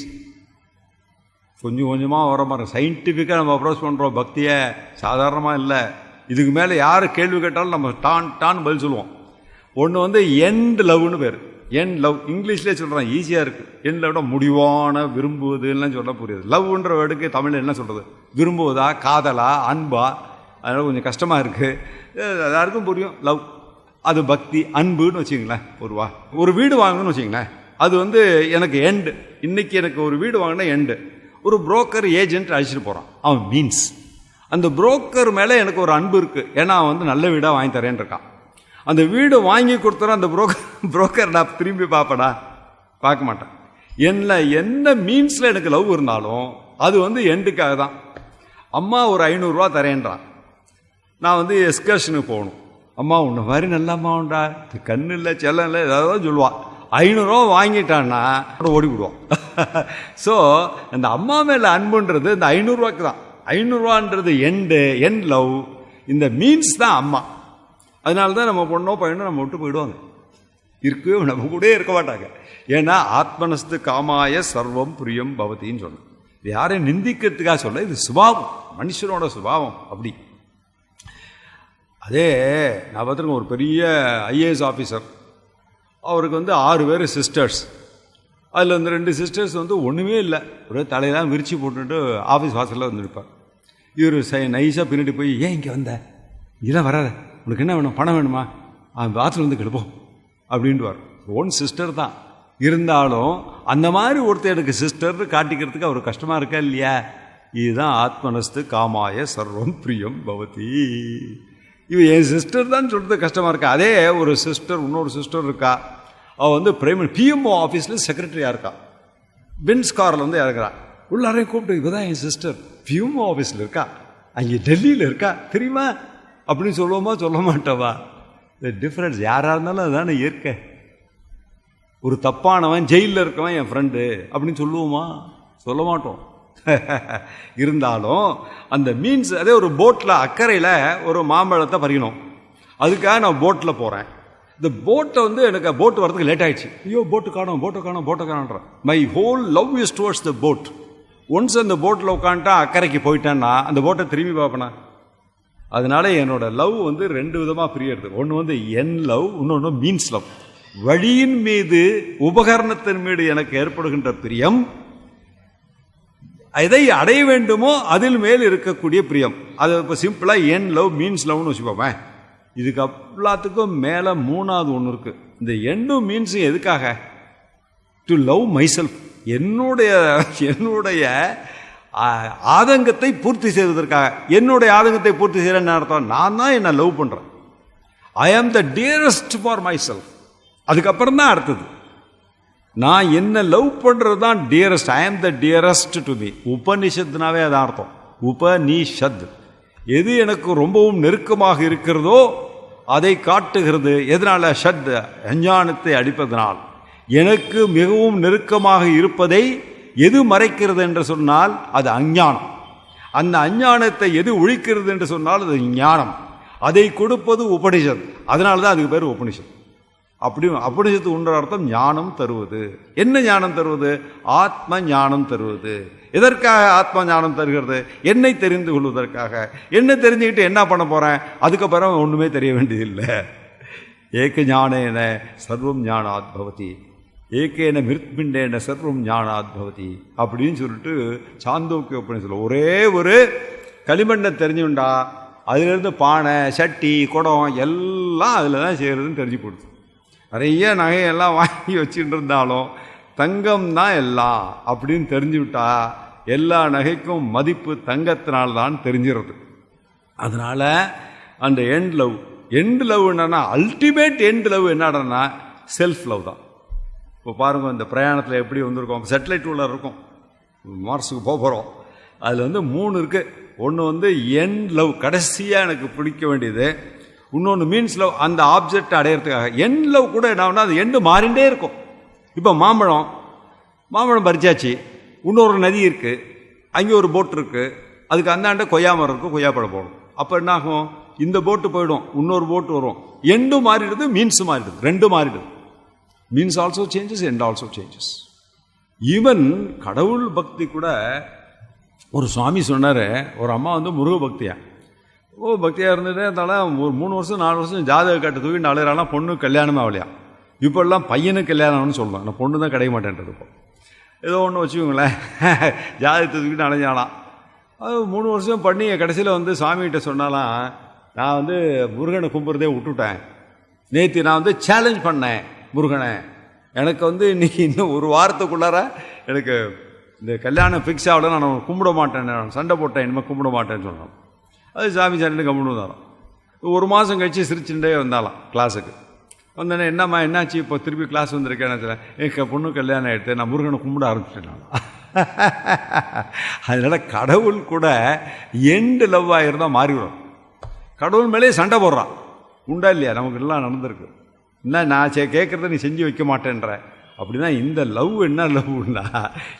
Speaker 1: கொஞ்சம் கொஞ்சமாக வர மாதிரி சயின்டிஃபிக்காக நம்ம அப்ரோச் பண்ணுறோம் பக்தியை, சாதாரணமாக இல்லை. இதுக்கு மேலே யார் கேள்வி கேட்டாலும் நம்ம டான் பதில் சொல்லுவோம். ஒன்று எண்ட் லவ்னு பேர். எண்ட் லவ் இங்கிலீஷ்லேயே சொல்கிறேன், ஈஸியாக இருக்குது. எண்டில் விட முடிவான, விரும்புவதுலாம் சொல்ல புரியுது. லவ்ன்ற வேர்டுக்கு தமிழில் என்ன சொல்கிறது? விரும்புவதா, காதலா, அன்பா? அதனால் கொஞ்சம் கஷ்டமாக இருக்குது. எல்லாருக்கும் புரியும் லவ். அது பக்தி. அன்புன்னு வச்சுங்களேன். ஒரு வீடு வாங்கணும்னு வச்சுங்களேன், அது எனக்கு எண்டு. இன்றைக்கி எனக்கு ஒரு வீடு வாங்கினா எண்டு. ஒரு புரோக்கர் ஏஜென்ட் அழைச்சிட்டு போகிறான், அவன் மீன்ஸ். அந்த புரோக்கர் மேலே எனக்கு ஒரு அன்பு இருக்குது, ஏன்னா அவன் நல்ல வீடாக வாங்கி தரேன் இருக்கான். அந்த வீடு வாங்கி கொடுத்தா அந்த புரோக்கர் நான் திரும்பி பார்க்க மாட்டேன். என்ன மீன்ஸில் எனக்கு லவ் இருந்தாலும் அது எண்டுக்காக தான். அம்மா ஒரு 500 ரூபா தரேன்றான், நான் எஸ்கர்ஷனுக்கு போகணும். அம்மா உன்னை மாதிரி நல்ல அம்மா உண்டா, கண்ணு இல்லை, செல்லம் இல்லை, ஏதாவது சொல்லுவான். 500 ரூபா வாங்கிட்டான்னா ஓடி விடுவான். ஸோ அந்த அம்மா மேலே அன்புன்றது இந்த 500 ரூபாய்க்கு தான். 500 ரூபான்றது எண்ட் லவ். இந்த மீன்ஸ் தான் அம்மா. அதனால தான் நம்ம பொண்ணோ பையனோ நம்ம விட்டு போயிடுவாங்க, இருக்கவே நம்ம கூட இருக்க மாட்டாங்க. ஏன்னா ஆத்மனஸ்து காமாய சர்வம் பிரியம் பவதின்னு சொன்னேன். இது யாரையும் நிந்திக்கிறதுக்காக சொல்ல, இது சுபாவம், மனுஷனோட சுபாவம் அப்படி. அதே நான் பார்த்துருக்கேன், ஒரு பெரிய ஐஏஎஸ் ஆஃபீஸர், அவருக்கு 6 பேர் சிஸ்டர்ஸ். அதில் 2 சிஸ்டர்ஸ் ஒன்றுமே இல்லை, ஒரே தலையெல்லாம் விரிச்சு போட்டுட்டு ஆஃபீஸ் வாசலில் வந்துருப்பார். இவர் நைஸாக பின்னாடி போய், ஏன் இங்கே வந்த, இதெல்லாம் வராத, உனக்கு என்ன வேணும், பணம் வேணுமா, பாத்ரூம் கெடுப்போம் அப்படின்ட்டுவார். ஓன் சிஸ்டர் தான் இருந்தாலும் அந்த மாதிரி ஒருத்தர் எனக்கு சிஸ்டர் காட்டிக்கிறதுக்கு அவர் கஷ்டமாக இருக்கா இல்லையா? இதுதான் ஆத்மனஸ்து காமாய சர்வம் பிரியம் பவதி. இவன் என் சிஸ்டர் தான் சொல்கிறது கஷ்டமாக இருக்கா. அதே ஒரு சிஸ்டர், இன்னொரு சிஸ்டர் இருக்கா, அவள் பிஎம்ஓ ஆஃபீஸில் செக்ரட்டரியாக இருக்கா, பென்ஸ் காரில் இறங்குறான். உள்ளாரையும் கூப்பிட்டு, இவதான் என் சிஸ்டர் பிஎம்ஓ ஆஃபீஸில் இருக்கா, அங்கே டெல்லியில் இருக்கா தெரியுமா அப்படின்னு சொல்லுவோமா சொல்ல மாட்டவா? டிஃப்ரென்ஸ் யாராக இருந்தாலும் அதுதானே இயற்கை. ஒரு தப்பானவன் ஜெயிலில் இருக்கவன் என் ஃப்ரெண்டு அப்படின்னு சொல்லுவோமா? சொல்ல மாட்டோம். இருந்தாலும் அந்த மீன்ஸ், அதே ஒரு போட்டில் அக்கறையில் ஒரு மாம்பழத்தை பறிக்கணும், அதுக்காக நான் போட்டில் போகிறேன். இந்த போட்டை வந்து எனக்கு போட்டு வரதுக்கு லேட் ஆகிடுச்சு. ஐயோ போட்டு காணும், போட்டை காணும், போட்டை காணுன்றேன். My whole love is towards the boat. Once அந்த போட்டில் உட்காந்துட்டா அக்கறைக்கு போயிட்டேன்னா அந்த போட்டை திரும்பி பார்ப்பேனா? அதனால என்னோட லவ் வந்து 2 விதமாக பிரியறது. ஒன்று வந்து என் லவ், இன்னொன்று மீன்ஸ் லவ். வழியின் மீது, உபகரணத்தின் மீது எனக்கு ஏற்படுகின்ற பிரியம், எதை அடைய வேண்டுமோ அதில் மேல் இருக்கக்கூடிய பிரியம். அது இப்போ சிம்பிளாக என் லவ் மீன்ஸ் லவ்னு வச்சுப்போமே. இதுக்கு எல்லாத்துக்கும் மேலே 3வது ஒன்று இருக்குது. இந்த எண்டும் மீன்ஸும் எதுக்காக? To love myself. என்னுடைய ஆதங்கத்தை பூர்த்தி செய்வதற்காக. என்னுடைய ஆதங்கத்தை பூர்த்தி செய்கிறேன்னு அர்த்தம், நான் தான் என்னை லவ் பண்ணுறேன். ஐ ஆம் த டியரஸ்ட் ஃபார் மை செல்ஃப். அதுக்கப்புறம் தான் அடுத்தது. நான் என்ன லவ் பண்ணுறது தான் டியரஸ்ட். ஐ ஆம் த டியரஸ்ட் டு மீ. உபனிஷத்துனாவே அதான் அர்த்தம். உபனிஷத். எது எனக்கு ரொம்பவும் நெருக்கமாக இருக்கிறதோ அதை காட்டுகிறது. எதனால? ஷத், அஞ்ஞானத்தை அடிப்பதனால். எனக்கு மிகவும் நெருக்கமாக இருப்பதை எது மறைக்கிறது என்று சொன்னால் அது அஞ்ஞானம். அந்த அஞ்ஞானத்தை எது ஒழிக்கிறது என்று சொன்னால் அது ஞானம். அதை கொடுப்பது உபனிஷத். அதனால தான் அதுக்கு பேர் உபனிஷத். அப்படி உபனிஷத்து உண்ட அர்த்தம் ஞானம் தருவது. என்ன ஞானம் தருவது? ஆத்ம ஞானம் தருவது. எதற்காக ஆத்ம ஞானம் தருகிறது? என்னை தெரிந்து கொள்வதற்காக. என்ன தெரிஞ்சுக்கிட்டு என்ன பண்ண போகிறேன்? அதுக்கப்புறம் ஒன்றுமே தெரிய வேண்டியதில்லை. ஏக ஞானேன சர்வம் ஞானாத் பவதி, ஏகேன மிருத்பிண்டேன சர்வம் ஞானாத் பவதி அப்படின்னு சொல்லிட்டு சாந்தோக்கிய உபநிஷத்தில் ஒரே ஒரு களிமண்ணை தெரிஞ்சுண்டா அதிலிருந்து பானை, சட்டி, குடம் எல்லாம் அதில் தான் செய்கிறதுன்னு தெரிஞ்சு கொடுத்து. நிறைய நகையெல்லாம் வாங்கி வச்சுட்டு இருந்தாலும் தங்கம் தான் எல்லாம் அப்படின்னு தெரிஞ்சுவிட்டா எல்லா நகைக்கும் மதிப்பு தங்கத்தினால்தான் தெரிஞ்சிருது. அதனால் அந்த எண்ட் லவ் என்னன்னா, அல்டிமேட் எண்ட் லவ் என்னடனா செல்ஃப் லவ் தான். இப்போ பாருங்கள், இந்த பிரயாணத்தில் எப்படி வந்திருக்கோம். சேட்டலைட் உள்ள இருக்கும், மார்ஸுக்கு போக போகிறோம். அதில் வந்து 3 இருக்குது. ஒன்று வந்து எண்ட் லவ், கடைசியாக எனக்கு பிடிக்க வேண்டியது. இன்னொன்று மீன்ஸ் லவ், அந்த ஆப்ஜெக்ட் அடையிறதுக்காக. எண்ட் லவ் கூட என்ன, அது எண்டு மாறிண்டே இருக்கும். இப்போ மாம்பழம் பறிச்சாச்சு, இன்னொரு நதி இருக்குது, அங்கே ஒரு போட் இருக்குது, அதுக்கு அந்தாண்ட கொய்யா மரம் இருக்குது, கொய்யாப்பழம் போடும். அப்போ என்ன ஆகும்? இந்த போட்டு போயிடும், இன்னொரு போட்டு வரும். எண்டும் மாறிடுது, மீன்ஸும் மாறிடுது, 2 மாறிடுது. Means also changes, end also changes. Even கடவுள் பக்தி கூட. ஒரு சுவாமி சொன்னார், ஒரு அம்மா வந்து முருக பக்தியாக இருந்ததே. அதனால் ஒரு 3 வருஷம் 4 வருஷம் ஜாதக கட்டு தூக்கி 4 நாளாக பொண்ணு கல்யாணமே ஆகலையா. இப்போல்லாம் பையனுக்கு கல்யாணம்னு சொல்லுவேன். நான் பொண்ணு தான் கிடைக்க மாட்டேன்றது. இப்போ ஏதோ ஒன்று வச்சுக்கோங்களேன், ஜாதகத்தை தூக்கிட்டு அலைஞ்சாலாம். அது 3 வருஷம் பண்ணி கடைசியில் வந்து சாமிகிட்ட சொன்னாலாம், நான் வந்து முருகனை கும்பிட்றதே விட்டுட்டேன். நேற்று நான் வந்து சேலஞ்ச் பண்ணேன் முருகனை, எனக்கு வந்து இன்றைக்கி இன்னும் ஒரு வாரத்துக்குள்ளார எனக்கு இந்த கல்யாணம் ஃபிக்ஸ் ஆகலை, நான் கும்பிட மாட்டேன், நான் சண்டை போட்டேன், இனிமேல் கும்பிட மாட்டேன்னு சொன்னான். அது சாமி சண்டை கம்முன்னு வந்தாலும் 1 மாதம் கழிச்சு சிரிச்சுட்டே வந்தாலாம் கிளாஸுக்கு. வந்தோடனே என்னம்மா என்னாச்சு இப்போ திருப்பி கிளாஸ் வந்திருக்கேன்னு, என் பொண்ணு கல்யாணம் ஆகிடுத்து, நான் முருகனை கும்பிட ஆரம்பிச்சிட்டேன். அதனால் கடவுள் கூட எண்டு லவ் ஆகிருந்தால் மாறிவிடும். கடவுள் மேலே சண்டை போடுறான், உண்டா இல்லையா? நமக்கு எல்லாம் நடந்திருக்கு. என்ன நான் கேட்குறத நீ செஞ்சு வைக்க மாட்டேன்ற. அப்படின்னா இந்த லவ் என்ன லவ்னா,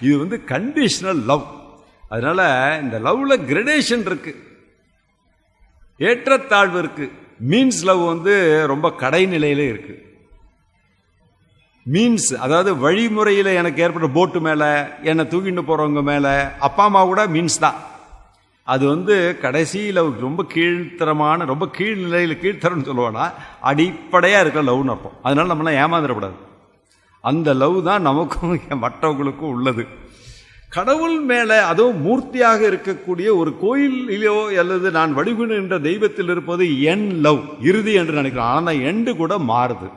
Speaker 1: இது வந்து கண்டிஷனல் லவ். அதனால் இந்த லவ்வில் கிரடேஷன் இருக்குது, ஏற்றத்தாழ்வு இருக்குது. மீன்ஸ் லவ் வந்து ரொம்ப கடைநிலையில் இருக்குது. மீன்ஸ் அதாவது வழிமுறையில் எனக்கு ஏற்பட்ட போட்டு மேலே, என்னை தூக்கிட்டு போகிறவங்க மேலே, அப்பா அம்மா கூட மீன்ஸ் தான். அது வந்து கடைசி லவ் ரொம்ப கீழ்த்தரமான, ரொம்ப கீழ்நிலையில், கீழ்த்தரம்னு சொல்லுவோன்னா அடிப்படையாக இருக்கிற லவ்னு அர்த்தம். அதனால் நம்மளாம் ஏமாந்துடக்கூடாது. அந்த லவ் தான் நமக்கும் மற்றவங்களுக்கும் உள்ளது. கடவுள் மேலே, அதுவும் மூர்த்தியாக இருக்கக்கூடிய ஒரு கோயிலிலோ அல்லது நான் வழிபடுகின்ற தெய்வத்தில் இருப்பது என் லவ் இறுதி என்று நினைக்கிறேன். ஆனால் எண்டு கூட மாறுது.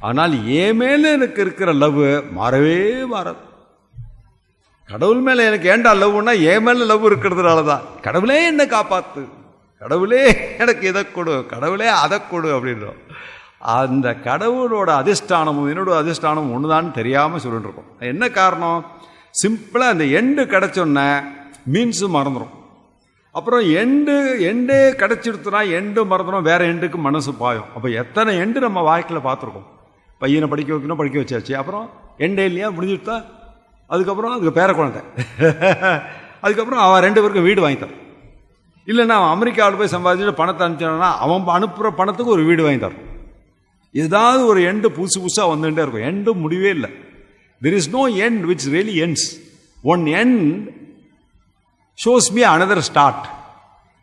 Speaker 1: ஆனால் என் மேலே எனக்கு இருக்கிற லவ் மாறவே மாறாது. கடவுள் மேலே எனக்கு ஏண்டா லவ்னா, என் மேலே லவ் இருக்கிறதுனால தான். கடவுளே என்னை காப்பாற்று, கடவுளே எனக்கு இதை கொடு, கடவுளே அதை கொடு அப்படின்றோம். அந்த கடவுளோட அதிஷ்டானமும் என்னோட அதிஷ்டானமும் ஒன்று தான் தெரியாமல் சொல்லிட்டு இருக்கோம். என்ன காரணம்? சிம்பிளாக அந்த எண்டு கிடச்சோன்ன மீன்ஸும் மறந்துடும். அப்புறம் எண்டே கிடச்சிடுத்துனா எண்டு மறந்துடும், வேற எண்டுக்கு மனசு பாயும். அப்போ எத்தனை எண்டு நம்ம வாழ்க்கையில் பார்த்துருக்கோம். பையனை படிக்க வைக்கணும், படிக்க வச்சாச்சு, அப்புறம் எண்டே இல்லையா முடிஞ்சுட்டா, அதுக்கப்புறம் அதுக்கு பேர குழந்தை, அதுக்கப்புறம் அவன் 2 பேருக்கும் வீடு வாங்கித்தான். இல்லைன்னா அவன் அமெரிக்காவில் போய் சம்பாதிச்சுட்டு பணத்தை அனுப்பிச்சானா அவன் அனுப்புகிற பணத்துக்கு ஒரு வீடு வாங்கி தரும். ஏதாவது ஒரு எண்டு புதுசாக வந்துகிட்டே இருக்கும். எண்டு முடிவே இல்லை. There is no end which really ends. One end shows me another start.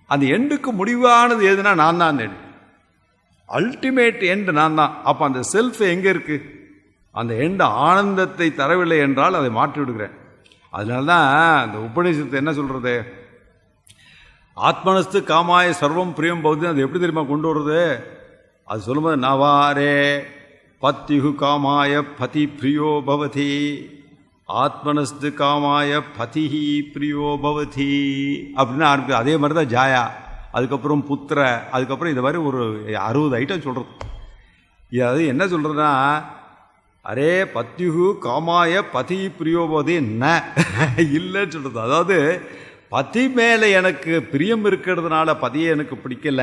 Speaker 1: அந்த எண்டுக்கு முடிவானது எதுனா நான் தான். அந்த எண்டு அல்டிமேட் எண்டு நான் தான். அப்போ அந்த செல்ஃப் எங்கே இருக்கு? அந்த எண்டு ஆனந்தத்தை தரவில்லை என்றால் அதை மாற்றி விடுகிறேன். அதனால தான் அந்த உபநிஷத்து என்ன சொல்றது? ஆத்மனஸ்து காமாய சர்வம் பிரியம் பௌத்தி. அது எப்படி தெரியுமா கொண்டு வருது? அது சொல்லும்போது நவாரே பத்யுகு காமாய பதி பிரியோ பவதி, ஆத்மனஸ்து காமாய பதிஹி பிரியோ பவதி அப்படின்னு ஆரம்பிக்குது. அதே மாதிரி தான் ஜாயா, அதுக்கப்புறம் புத்திர, அதுக்கப்புறம் இது மாதிரி ஒரு 60 ஐட்டம் சொல்கிறது. அது என்ன சொல்கிறதுனா, அரே பத்யுகு காமாய பதி பிரியோ பவதி ந இல்லைன்னு சொல்கிறது. அதாவது பதி மேலே எனக்கு பிரியம் இருக்கிறதுனால பதியை எனக்கு பிடிக்கல,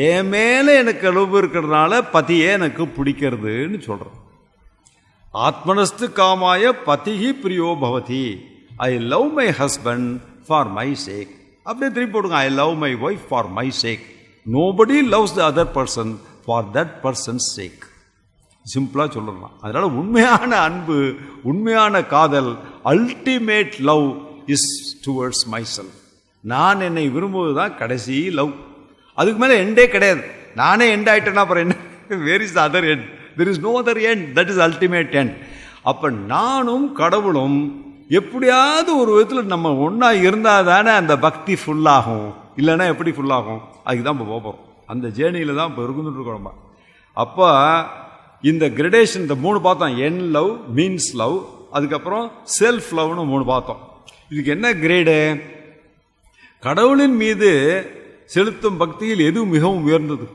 Speaker 1: என் மேலே எனக்கு அலுப்பு இருக்கிறதுனால பதியே எனக்கு பிடிக்கிறதுன்னு சொல்கிறேன். ஆத்மனஸ்து காமாய பதிஹி பிரியோ பவதி. I love my husband for my sake. அப்படியே திருப்பி போடுங்க, I love my wife for my sake. Nobody loves the other person for that person's sake. சிம்பிளாக சொல்லலாம். அதனால் உண்மையான அன்பு, உண்மையான காதல், ultimate love is towards my self. நான் என்னை விரும்புவது தான் கடைசி லவ். அதுக்கு மேலே எண்டே கிடையாது. நானே எண்ட் ஆகிட்டேன்னா அப்புறம் என்ன? Where is the other end? There is no other end. That is ultimate end. அப்போ நானும் கடவுளும் எப்படியாவது ஒரு விதத்தில் நம்ம ஒன்றா இருந்தால் தானே அந்த பக்தி ஃபுல்லாகும். இல்லைன்னா எப்படி ஃபுல்லாகும்? அதுக்கு தான் இப்போ போகிறோம். அந்த ஜேர்னியில் தான் இப்போ இருந்துட்டு இருக்கோம் நம்ம. அப்போ இந்த கிரடேஷன், இந்த 3 பார்த்தோம். என் லவ், மீன்ஸ் லவ், அதுக்கப்புறம் செல்ஃப் லவ்னு 3 பார்த்தோம். இதுக்கு என்ன கிரேடு? கடவுளின் மீது செலுத்தும் பக்தியில் எது மிகவும் உயர்ந்தது?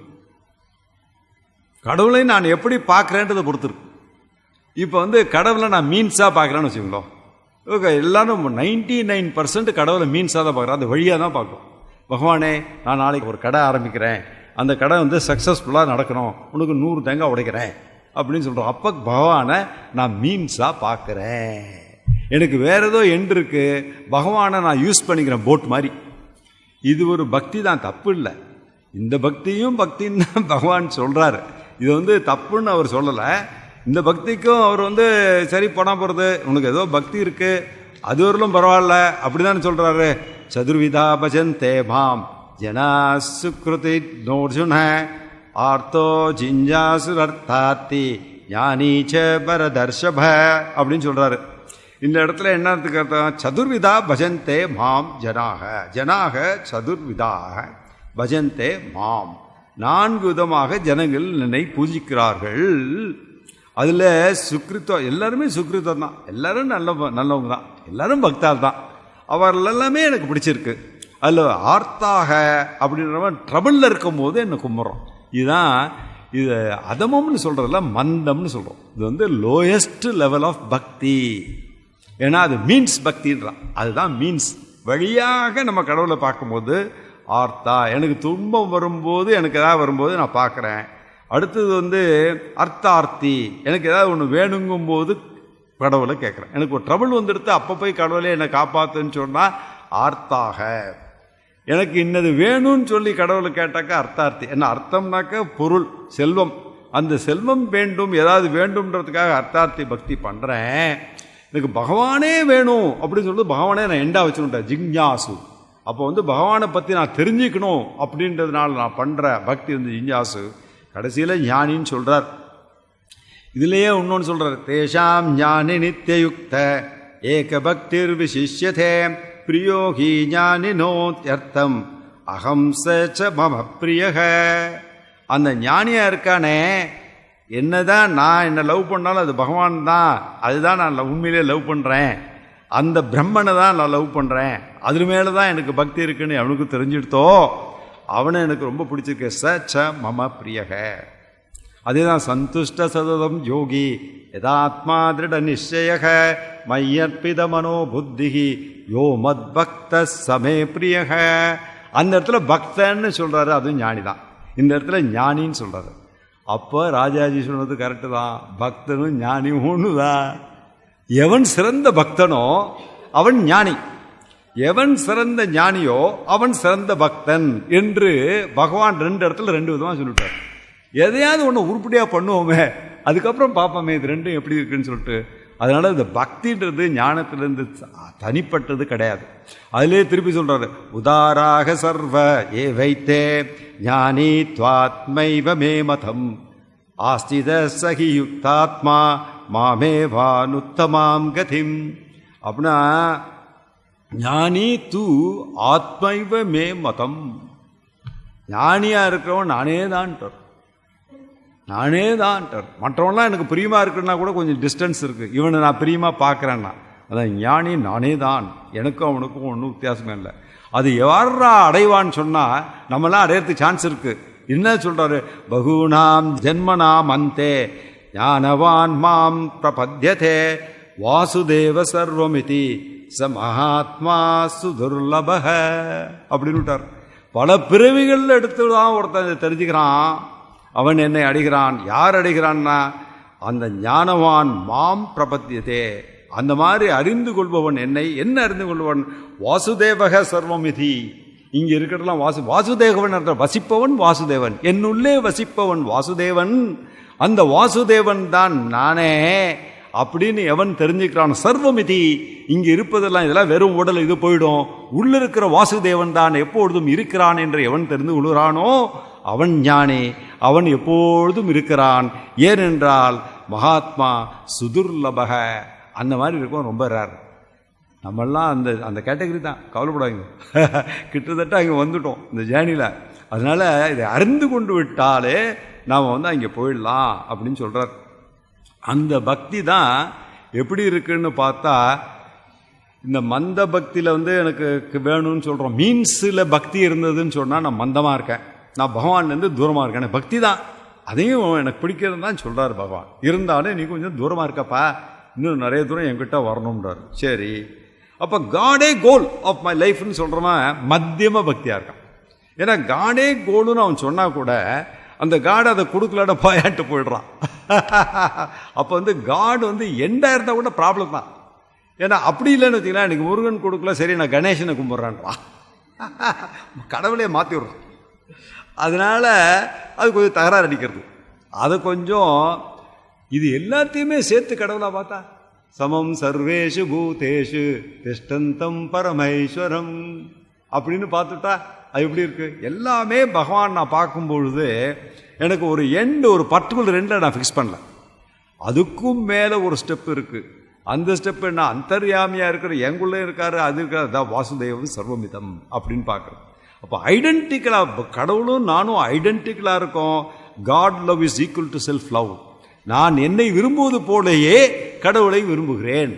Speaker 1: கடவுளை நான் எப்படி பார்க்குறேன்றதை பொறுத்திருக்கு. இப்போ கடவுளை நான் மீன்ஸாக பார்க்குறேன்னு வச்சுக்கோங்களோம். ஓகே, எல்லாரும் 99% கடவுளை மீன்ஸாக தான் பார்க்குறோம். அந்த வழியாக தான் பார்க்குறோம். பகவானே, நான் நாளைக்கு ஒரு கடை ஆரம்பிக்கிறேன், அந்த கடை சக்ஸஸ்ஃபுல்லாக நடக்கணும், உனக்கு 100 தேங்காய் உடைக்கிறேன் அப்படின்னு சொல்கிறோம். அப்போ பகவானை நான் மீன்ஸாக பார்க்குறேன். எனக்கு வேறு ஏதோ எண்டு இருக்குது, பகவானை நான் யூஸ் பண்ணிக்கிறேன் போட் மாதிரி. இது ஒரு பக்தி தான், தப்பு இல்லை. இந்த பக்தியும் பக்தின்னு தான் பகவான் சொல்கிறார். இது தப்புன்னு அவர் சொல்லலை. இந்த பக்திக்கும் அவர் சரி போனால் போகிறது, உனக்கு ஏதோ பக்தி இருக்குது, அது வரலும் பரவாயில்ல அப்படி தானே சொல்கிறாரு. சதுர்விதா பஜந்தே மாம் ஜனா சுக்ருதி நோர்ஜுன ஆர்த்தோ ஜிஞ்சாசு அர்த்தார்த்தி ஞானீச்ச பரதர்ஷப அப்படின்னு சொல்கிறாரு. இந்த இடத்துல என்ன அர்த்தம்? சதுர்விதா பஜந்தே மாம் ஜனாக. ஜனாக சதுர்விதாக பஜந்தே மாம். 4 விதமாக ஜனங்கள் என்னை பூஜிக்கிறார்கள். அதில் சுக்ரித்தம், எல்லாருமே சுக்ரித்தம் தான், எல்லாரும் நல்லவங்க தான், எல்லாரும் பக்தால் தான், அவர்கள் எல்லாமே எனக்கு பிடிச்சிருக்கு. அதில் ஆர்த்தாக அப்படின்றவன் ட்ரபிளில் இருக்கும்போது என்னை கும்பிட்றோம். இதுதான் இது அதமம்னு சொல்கிறதில்ல, மந்தம்னு சொல்கிறோம். இது லோயஸ்ட் லெவல் ஆஃப் பக்தி. ஏன்னா அது மீன்ஸ் பக்தின்றான். அதுதான் மீன்ஸ். வழியாக நம்ம கடவுளை பார்க்கும்போது ஆர்த்தா, எனக்கு துன்பம் வரும்போது, எனக்கு ஏதாவது வரும்போது நான் பார்க்குறேன். அடுத்தது அர்த்தார்த்தி, எனக்கு ஏதாவது ஒன்று வேணுங்கும்போது கடவுளை கேட்குறேன். எனக்கு ஒரு ட்ரபிள் வந்துடுத்து, அப்போ போய் கடவுளை என்னை காப்பாற்றுன்னு சொன்னால் ஆர்த்தாக. எனக்கு இன்னது வேணும்னு சொல்லி கடவுளை கேட்டாக்கா அர்த்தார்த்தி. என்ன அர்த்தம்னாக்க பொருள், செல்வம். அந்த செல்வம் வேண்டும், ஏதாவது வேண்டும்ன்றதுக்காக அர்த்தார்த்தி பக்தி பண்ணுறேன். எனக்கு பகவானே வேணும் அப்படின்னு சொல்லிட்டு பகவானே நான் எண்டா வச்சுக்கிட்டேன், ஜிஞ்ஞாசு. அப்போ பகவானை பற்றி நான் தெரிஞ்சுக்கணும் அப்படின்றதுனால நான் பண்ணுற பக்தி ஜிஞ்ஞாசு. கடைசியில் ஞானின்னு சொல்கிறார். இதுலேயே இன்னொன்று சொல்கிறார், தேஷாம் ஞானி நித்தியுக்த ஏக பக்திர் விசிஷ்யதே பிரியோகி ஞானினோத்யர்த்தம் அகம் ச மம பிரியக. அந்த ஞானியாக இருக்கானே, என்னதான் நான் என்னை லவ் பண்ணாலும் அது பகவான் தான், அதுதான் நான் உண்மையிலே லவ் பண்ணுறேன், அந்த பிரம்மனை தான் நான் லவ் பண்ணுறேன், அது மேலே தான் எனக்கு பக்தி இருக்குன்னு அவனுக்கு தெரிஞ்சுடுத்தோ, அவனை எனக்கு ரொம்ப பிடிச்சிருக்கு. ச மம பிரியக. அதே தான் சந்துஷ்ட சததம் யோகி யதாத்மா திருட நிச்சய மையற்பித மனோ புத்திஹி யோ மத் பக்த சமே பிரியக. அந்த இடத்துல பக்தன்னு சொல்றாரு, அதுவும் ஞானி தான். இந்த இடத்துல ஞானின்னு சொல்றாரு. அப்போ ராஜாஜி சொன்னது கரெக்டு தான், பக்தனும் ஞானியும் ஒண்ணுதான். எவன் சிறந்த பக்தனோ அவன் ஞானி, எவன் சிறந்த ஞானியோ அவன் சிறந்த பக்தன் என்று பகவான் 2 இடத்துல 2 விதமாக சொல்லிட்டார். எதையாவது ஒன்று உருப்படியாக பண்ணுவோமே, அதுக்கப்புறம் பார்ப்போமே இது ரெண்டும் எப்படி இருக்குன்னு சொல்லிட்டு. அதனால இந்த பக்தின்றது ஞானத்திலிருந்து தனிப்பட்டது கிடையாது. அதிலே திருப்பி சொல்றாரு, உதாராக சர்வ ஏ வைத்தே ஞானி துவாத்மைவ மே மதம் ஆஸ்தித சகி யுக்தாத்மா மாமே வானுத்தமாம் கதிம். அப்படின்னா ஞானி தூ ஆத்மைவ மே மதம், ஞானியா இருக்கிறவன் நானே தான்ட்டார், நானே தான்ட்டார். மற்றவன்லாம் எனக்கு பிரியமா இருக்குன்னா கூட கொஞ்சம் டிஸ்டன்ஸ் இருக்கு, இவனை நான் பிரியமா பார்க்குறேன்னா அதான் ஞானி நானே தான், எனக்கும் அவனுக்கும் ஒன்றும் வித்தியாசமே இல்லை. அது யாரா அடைவான்னு சொன்னா நம்மளாம் அடையறதுக்கு சான்ஸ் இருக்கு. என்ன சொல்றாரு, பகூனாம் ஜென்மனாம் அந்தே ஞானவான் மாம் பிரபத்யதே வாசுதேவ சர்வமிதி ச மகாத்மா சுதுர்லபஹ அப்படின்னு விட்டார். பல பிறவிகள் எடுத்துதான் ஒருத்தன் தெரிஞ்சுக்கிறான், அவன் என்னை அடைகிறான். யார் அடைகிறான்னா அந்த ஞானவான் மாம் பிரபத்தியதே, அந்த மாதிரி அறிந்து கொள்பவன் என்னை. என்ன அறிந்து கொள்பவன்? வாசுதேவக சர்வமிதி. இங்க இருக்கிறதெல்லாம் வாசுதேவன் அர்த்தம், வசிப்பவன் வாசுதேவன், என்னுள்ளே வசிப்பவன் வாசுதேவன், அந்த வாசுதேவன் தான் நானே அப்படின்னு எவன் தெரிஞ்சுக்கிறான். சர்வமிதி, இங்க இருப்பதெல்லாம் இதெல்லாம் வெறும் உடல், இது போயிடும். உள்ள இருக்கிற வாசுதேவன் தான் எப்பொழுதும் இருக்கிறான் என்று எவன் தெரிந்து கொள்கிறானோ அவன் ஞானி, அவன் எப்பொழுதும் இருக்கிறான். ஏனென்றால் மகாத்மா சுதுர்லபக, அந்த மாதிரி இருக்கும், ரொம்ப ரேர். நம்மெல்லாம் அந்த அந்த கேட்டகரி தான், கவலைப்படாங்க. கிட்டத்தட்ட அங்கே வந்துட்டோம் இந்த ஜேர்னியில். அதனால இதை அறிந்து கொண்டு விட்டாலே நாம் வந்து அங்கே போயிடலாம் அப்படின்னு சொல்கிறார். அந்த பக்தி தான் எப்படி இருக்குன்னு பார்த்தா, இந்த மந்த பக்தியில் வந்து எனக்கு வேணும்னு சொல்கிறோம். மீன்ஸில் பக்தி இருந்ததுன்னு சொன்னால் நான் மந்தமாக இருக்கேன், நான் பகவான்லேருந்து தூரமாக இருக்கேன். எனக்கு பக்தி தான், அதையும் எனக்கு பிடிக்கிறது தான் சொல்கிறார் பகவான். இருந்தாலும் நீ கொஞ்சம் தூரமாக இருக்கப்பா, இன்னும் நிறைய தூரம் என்கிட்ட வரணும்ன்றார். சரி, அப்போ காடே கோல் ஆஃப் மை லைஃப்னு சொல்கிறவன் மத்தியம பக்தியாக இருக்கான். ஏன்னா காடே கோலுன்னு அவன் சொன்னால் கூட அந்த காடு அதை கொடுக்கலட போயாட்டு போயிடுறான். அப்போ வந்து காடு வந்து எண்டாக இருந்தால் கூட ப்ராப்ளம் தான். ஏன்னா அப்படி இல்லைன்னு வச்சிங்கன்னா, எனக்கு முருகன் கொடுக்கல, சரி நான் கணேசனை கும்பிட்றான்றான், கடவுளே மாற்றி விடுறான். அதனால அது கொஞ்சம் தகராறு அடிக்கிறது. அதை கொஞ்சம் இது எல்லாத்தையுமே சேர்த்து கடவுளாக பார்த்தா, சமம் சர்வேஷு பூதேஷு திஷ்டந்தம் பரமேஸ்வரம் அப்படின்னு பார்த்துட்டா அது எப்படி இருக்கு? எல்லாமே பகவான் நான் பார்க்கும் பொழுது எனக்கு ஒரு எண்டு, ஒரு பர்டிகுலர் எண்டில் நான் ஃபிக்ஸ் பண்ணல, அதுக்கும் மேலே ஒரு ஸ்டெப் இருக்கு. அந்த ஸ்டெப் என்ன? அந்தர்யாமியாக இருக்கிற எங்குள்ளே இருக்காரு, அது இருக்காரு, அதான் வாசுதேவம் சர்வமிதம் அப்படின்னு பார்க்குறோம். அப்போ ஐடென்டிக்கலாக கடவுளும் நானும் ஐடென்டிக்கலாக இருக்கோம். God love is equal to self love. நான் என்னை விரும்புவது போலேயே கடவுளை விரும்புகிறேன்,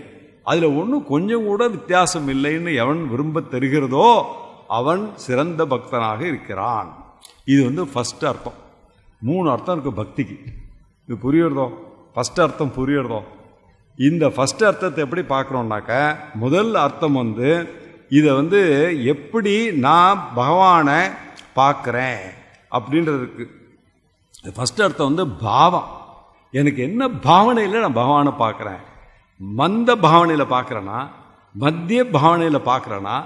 Speaker 1: அதில் ஒன்றும் கொஞ்சம் கூட வித்தியாசம் இல்லைன்னு எவன் விரும்ப தெரிகிறதோ அவன் சிறந்த பக்தனாக இருக்கிறான். இது வந்து ஃபர்ஸ்ட் அர்த்தம். 3 அர்த்தம் இருக்கு பக்திக்கு. இது புரியுறதோ? ஃபர்ஸ்ட் அர்த்தம் புரியுறதோ? இந்த ஃபர்ஸ்ட் அர்த்தத்தை எப்படி பார்க்குறோம்னாக்க, முதல் அர்த்தம் வந்து இதை வந்து எப்படி நான் பகவானை பார்க்குறேன் அப்படின்றதுக்கு. ஃபர்ஸ்ட் அர்த்தம் வந்து பாவம். எனக்கு என்ன பாவனையில் நான் பகவானை பார்க்குறேன்? மந்த பாவனையில் பார்க்குறேன்னா, மத்திய பாவனையில் பார்க்குறேன்னா,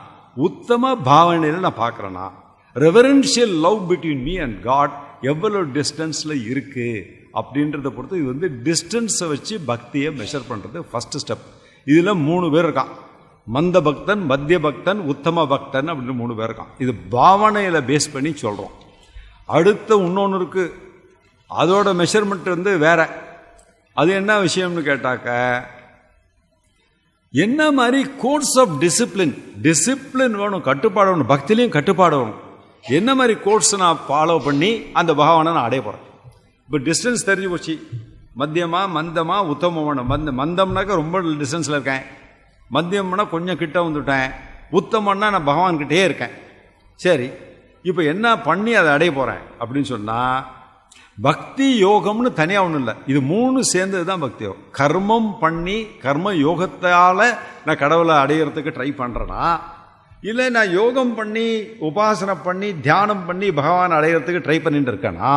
Speaker 1: உத்தம பாவனையில் நான் பார்க்குறேன்னா, reverential love between me and God எவ்வளோ டிஸ்டன்ஸில் இருக்குது அப்படின்றத பொறுத்து இது வந்து டிஸ்டன்ஸை வச்சு பக்தியை மெஷர் பண்ணுறது ஃபஸ்ட்டு ஸ்டெப். இதில் 3 பேர் இருக்கான், மந்த பக்தன், மத்திய பக்தன், உத்தம பக்தன் அப்படின்னு 3 பேர் இருக்கான். இது பாவனையில் பேஸ் பண்ணி சொல்கிறோம். அடுத்த இன்னொன்று இருக்குது, அதோட மெஷர்மெண்ட் வந்து வேற. அது என்ன விஷயம்னு கேட்டாக்க, என்ன மாதிரி கோர்ஸ் ஆஃப் டிசிப்ளின் வேணும், கட்டுப்பாடு வேணும். பக்திலையும் கட்டுப்பாடு வேணும். என்ன மாதிரி கோர்ஸ் நான் ஃபாலோ பண்ணி அந்த பகவானை நான் அடைய போகிறேன். இப்போ டிஸ்டன்ஸ் தெரிஞ்சு போச்சு, மத்தியமா மந்தமா உத்தமமான. மந்தம்னாக்க ரொம்ப டிஸ்டன்ஸில் இருக்கேன், மத்தியம்னா கொஞ்சம் கிட்ட வந்துட்டேன், உத்தமன்னா நான் பகவான்கிட்டே இருக்கேன். சரி, இப்போ என்ன பண்ணி அதை அடைய போகிறேன் அப்படின்னு சொன்னால், பக்தி யோகம்னு தனியாக ஒன்றும் இல்லை, இது மூணு சேர்ந்தது தான் பக்தி யோகம். கர்மம் பண்ணி கர்ம யோகத்தால் நான் கடவுளை அடையிறதுக்கு ட்ரை பண்ணுறேன்னா, இல்லை நான் யோகம் பண்ணி உபாசனை பண்ணி தியானம் பண்ணி பகவானை அடையிறதுக்கு ட்ரை பண்ணிட்டு இருக்கேன்னா,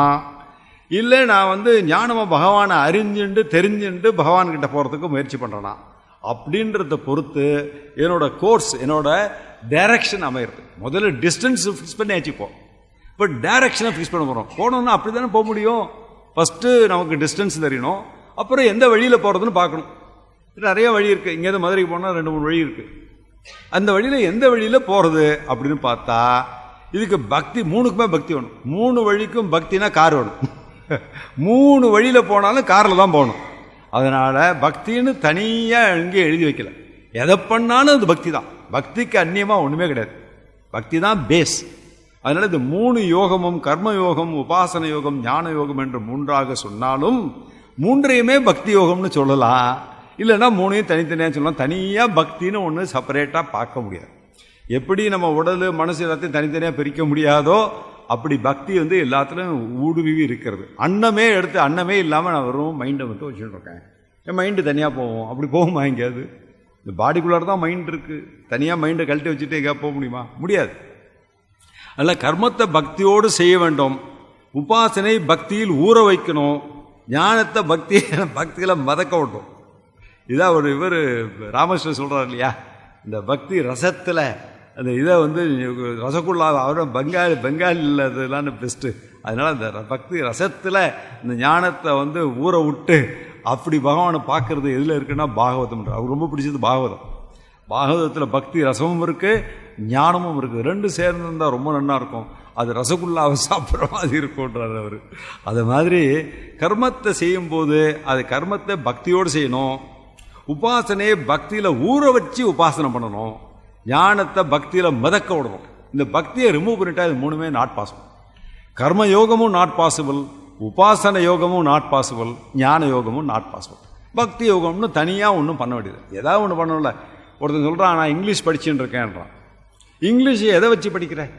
Speaker 1: இல்லை நான் ஞானமாக பகவானை அறிஞ்சுண்டு தெரிஞ்சுண்டு பகவான்கிட்ட போகிறதுக்கு முயற்சி பண்ணுறேன்னா, அப்படின்றத பொறுத்து என்னோட கோர்ஸ், என்னோட டைரக்ஷன் அமையிறது. முதல்ல டிஸ்டன்ஸ் ஃபிக்ஸ் பண்ணி வச்சுப்போம். இப்போ டைரக்ஷனை ஃபிக்ஸ் பண்ண போகிறோம். போனோம்னா அப்படி தானே போக முடியும். ஃபஸ்ட்டு நமக்கு டிஸ்டன்ஸ் தெரியணும், அப்புறம் எந்த வழியில் போகிறதுன்னு பார்க்கணும். நிறைய வழி இருக்குது. இங்கேருந்து மதுரைக்கு போனால் 2-3 வழி இருக்குது. அந்த வழியில் எந்த வழியில் போகிறது அப்படின்னு பார்த்தா, இதுக்கு பக்தி, மூணுக்குமே பக்தி வேணும். 3 வழிக்கும் பக்தினா கார் வேணும். 3 வழியில் போனாலும் காரில் தான் போகணும். அதனால் பக்தின்னு தனியாக எங்கேயும் எழுதி வைக்கல. எதை பண்ணாலும் அது பக்தி தான். பக்திக்கு அந்நியமாக ஒன்றுமே கிடையாது. பக்தி தான் பேஸ். அதனால் இந்த 3 யோகமும் கர்ம யோகம், உபாசன யோகம், ஞான யோகம் என்று 3ஆக சொன்னாலும் 3ஐயுமே பக்தி யோகம்னு சொல்லலாம். இல்லைன்னா 3ஐயும் தனித்தனியாக சொல்லலாம். தனியாக பக்தின்னு ஒன்று செப்பரேட்டாக பார்க்க முடியாது. எப்படி நம்ம உடல் மனசு எல்லாத்தையும் தனித்தனியாக பிரிக்க முடியாதோ, அப்படி பக்தி எல்லாத்துலையும் ஊடுருவி இருக்கிறது. அன்னமே எடுத்து அன்னமே இல்லாமல் நான் வெறும் மைண்டை வச்சுட்டு இருக்கேன். என் மைண்டு தனியாக போவோம். அப்படி போகுமா எங்கேயாவது? இந்த பாடிக்குள்ளார தான் மைண்ட் இருக்குது. தனியாக மைண்டை கழட்டி வச்சுட்டு எங்கேயா போக முடியுமா? முடியாது. அதில் கர்மத்தை பக்தியோடு செய்ய வேண்டும். உபாசனை பக்தியில் ஊற வைக்கணும். ஞானத்தை பக்தியில் மதக்க விட்டோம். இதான் இவர் ராமகிருஷ்ணன் சொல்கிறார் இல்லையா, இந்த பக்தி ரசத்தில் அந்த இதை ரசகுல்லா, அவரும் பெங்காலில் இதெல்லாம் பெஸ்ட்டு. அதனால் அந்த பக்தி ரசத்தில் இந்த ஞானத்தை ஊற விட்டு அப்படி பகவானை பார்க்கறது எதில் இருக்குன்னா பாகவதம். அவருக்கு ரொம்ப பிடிச்சது பாகவதம். பாகவதத்தில் பக்தி ரசமும் இருக்குது, ஞானமும் இருக்குது. 2 சேர்ந்துருந்தால் ரொம்ப நல்லா இருக்கும். அது ரசகுல்லாவை சாப்பிட்ற மாதிரி இருக்கும்ன்றார் அவர். அது மாதிரி கர்மத்தை செய்யும்போது அது கர்மத்தை பக்தியோடு செய்யணும். உபாசனையை பக்தியில் ஊற வச்சு உபாசனை பண்ணணும். ஞானத்தை பக்தியில் மிதக்க விடணும். இந்த பக்தியை ரிமூவ் பண்ணிட்டா இது 3மே நாட் பாசிபிள். கர்ம யோகமும் நாட் பாசிபிள், உபாசன யோகமும் நாட் பாசிபிள், ஞான யோகமும் நாட் பாசிபிள். பக்தி யோகம்னு தனியாக ஒன்றும் பண்ண வேண்டியது. ஏதாவது ஒன்று பண்ணணும்ல. ஒருத்தன் சொல்கிறான், நான் இங்கிலீஷ் படிச்சுன்னு இருக்கேன்றான். இங்கிலீஷ் எதை வச்சு படிக்கிறேன்?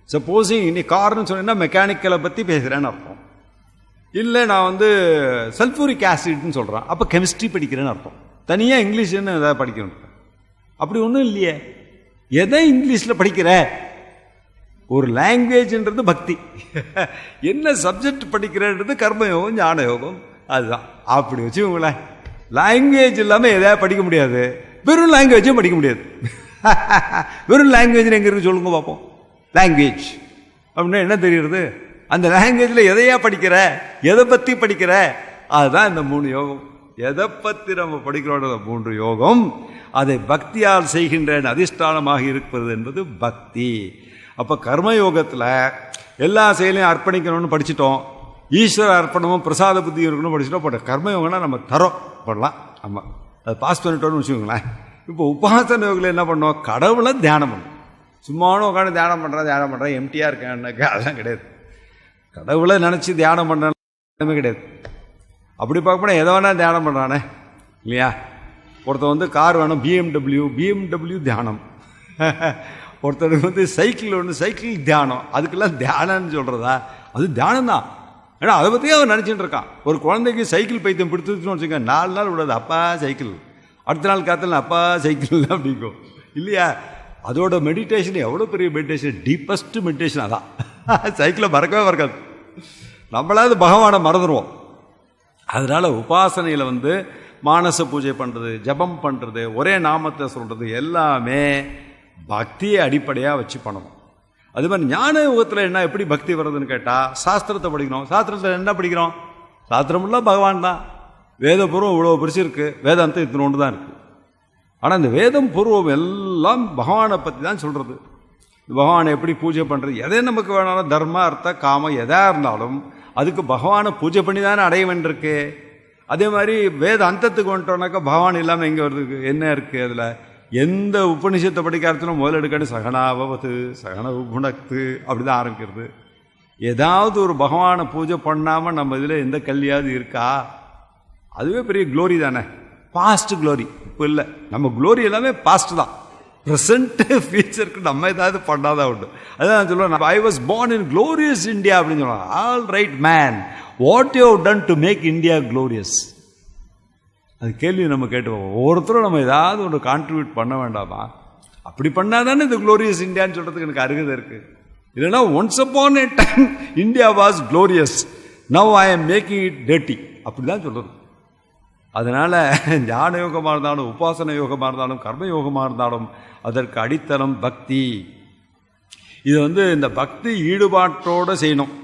Speaker 1: சப்போஸிங் இன்னைக்கு கார்னு சொன்னீங்கன்னா மெக்கானிக்கலை பற்றி பேசுகிறேன்னு அர்த்தம். இல்லை நான் சல்ஃபூரிக் ஆசிட்னு சொல்கிறான், அப்போ கெமிஸ்ட்ரி படிக்கிறேன்னு அர்த்தம். தனியாக இங்கிலீஷ்னு எதாவது படிக்கணும். அப்படி ஒன்றும் இல்லையே. எதை இங்கிலீஷில் படிக்கிற? ஒரு லாங்குவேஜ்ன்றது பக்தி. என்ன சப்ஜெக்ட் படிக்கிறன்றது கர்மயோகம், ஞான யோகம். அதுதான். அப்படி வச்சுக்கோங்களேன். லாங்குவேஜ் இல்லாமல் எதாவது படிக்க முடியாது. வெறும் லாங்குவேஜும் படிக்க முடியாது. வெறும் லாங்குவேஜ் எங்கே இருக்கு சொல்லுங்க பார்ப்போம். லாங்குவேஜ் அப்படின்னா என்ன தெரியுறது? அந்த லாங்குவேஜில் எதையா படிக்கிற, எதை பற்றி படிக்கிற, அதுதான் இந்த 3 யோகம். எதை பற்றி நம்ம படிக்கிறோட 3 யோகம், அதை பக்தியால் செய்கின்ற அதிஷ்டானமாக இருப்பது என்பது பக்தி. அப்போ கர்மயோகத்தில் எல்லா செயலையும் அர்ப்பணிக்கணும்னு படிச்சுட்டோம். ஈஸ்வர அர்ப்பணமும் பிரசாத புத்தியும் இருக்கணும்னு படிச்சுட்டோம். பட் கர்மயோகம்னா நம்ம தரோம் பண்ணலாம். ஆமாம், அதை பாஸ் பண்ணிட்டோம்னு வச்சுக்கோங்களேன். இப்போ உபாசன யோகில் என்ன பண்ணோம்? கடவுளை தியானம் பண்ணும். சும்மானும் உட்காந்து தியானம் பண்ணுறேன் எம்டியாக இருக்கேன்னாக்கா அதெல்லாம் கிடையாது. கடவுளை நினச்சி தியானம் பண்ணுறமே கிடையாது. அப்படி பார்க்கப்போனால் எதை வேணால் தியானம் பண்ணுறானே இல்லையா? ஒருத்தர் கார் வேணும், பிஎம்டபிள்யூ தியானம். ஒருத்தருக்கு சைக்கிள் ஒன்று, சைக்கிள் தியானம். அதுக்கெல்லாம் தியானம்னு சொல்கிறதா? அது தியானம் தான். ஏன்னா அதை பற்றியே அவன் நினச்சிட்டு இருக்கான். ஒரு குழந்தைக்கு சைக்கிள் பைத்தியம் பிடிச்சிருச்சுன்னு வச்சுக்க, 4 நாள் விடாது அப்பா சைக்கிள், அடுத்த நாள் காத்தல அப்பா சைக்கிள் அப்படிங்கும் இல்லையா? அதோட மெடிடேஷன் எவ்வளோ பெரிய மெடிடேஷன், டீப்பஸ்ட் மெடிடேஷன் அதான். சைக்கிளை மறக்காது. நம்மளாவது பகவானை மறந்துடுவோம். அதனால் உபாசனையில் மானச பூஜை பண்ணுறது, ஜபம் பண்ணுறது, ஒரே நாமத்தை சொல்கிறது எல்லாமே பக்தியை அடிப்படையாக வச்சு பண்ணணும். அது மாதிரி ஞான யோகத்தில் என்ன எப்படி பக்தி வருதுன்னு கேட்டால், சாஸ்திரத்தை படிக்கணும். சாஸ்திரத்தில் என்ன படிக்கிறோம்? சாஸ்திரமெல்லாம் பகவான் தான். வேத பூர்வம் இவ்வளோ பெருசு இருக்குது, வேதாந்தம் இத்தனோண்டு தான் இருக்குது. ஆனால் இந்த வேதம் பூர்வம் எல்லாம் பகவானை பற்றி தான் சொல்கிறது. பகவானை எப்படி பூஜை பண்ணுறது, எதை நமக்கு வேணாலும் தர்ம அர்த்த காம எதாக இருந்தாலும் அதுக்கு பகவானை பூஜை பண்ணி தானே அடைய வேண்டியிருக்கு. அதே மாதிரி வேத அந்தத்துக்கு வந்துட்டோம்னாக்கா பகவான் இல்லாமல் எங்கே வருது? என்ன இருக்குது அதில்? எந்த உபநிஷத்தை படிக்கிறதுனும் முதல் எடுக்கணும் சகனாபவத்து சகன குணத்து அப்படி தான் ஆரம்பிக்கிறது. ஏதாவது ஒரு பகவானை பூஜை பண்ணாமல் நம்ம இதில் எந்த கல்வியாவது இருக்கா? அதுவே பெரிய க்ளோரி தானே, பாஸ்ட் க்ளோரி. இப்போ இல்லை, நம்ம க்ளோரி எல்லாமே பாஸ்ட் தான். ப்ரெசண்ட் ஃபியூச்சருக்கு நம்ம ஏதாவது பண்ணாதான் உண்டு. அதான் நான் சொல்லுவேன், I was born in glorious India அப்படின்னு சொல்லுவாங்க. All right man, what you have done to make India glorious? அது கேள்வி நம்ம கேட்டுவோம். ஒவ்வொருத்தரும் நம்ம ஏதாவது ஒன்று கான்ட்ரிபியூட் பண்ண வேண்டாமா? அப்படி பண்ணாதானே இந்த க்ளோரியஸ் இந்தியான்னு சொல்கிறதுக்கு எனக்கு அருகதை இருக்குது. இல்லைன்னா once upon a time India was glorious, now I am making it dirty, அப்படி தான் சொல்கிறது. அதனால் ஞான யோகமாக இருந்தாலும், உபாசன யோகமாக இருந்தாலும், கர்ம யோகமாக இருந்தாலும் அதற்கு அடித்தளம் பக்தி. இது இந்த பக்தி ஈடுபாட்டோடு செய்யணும்.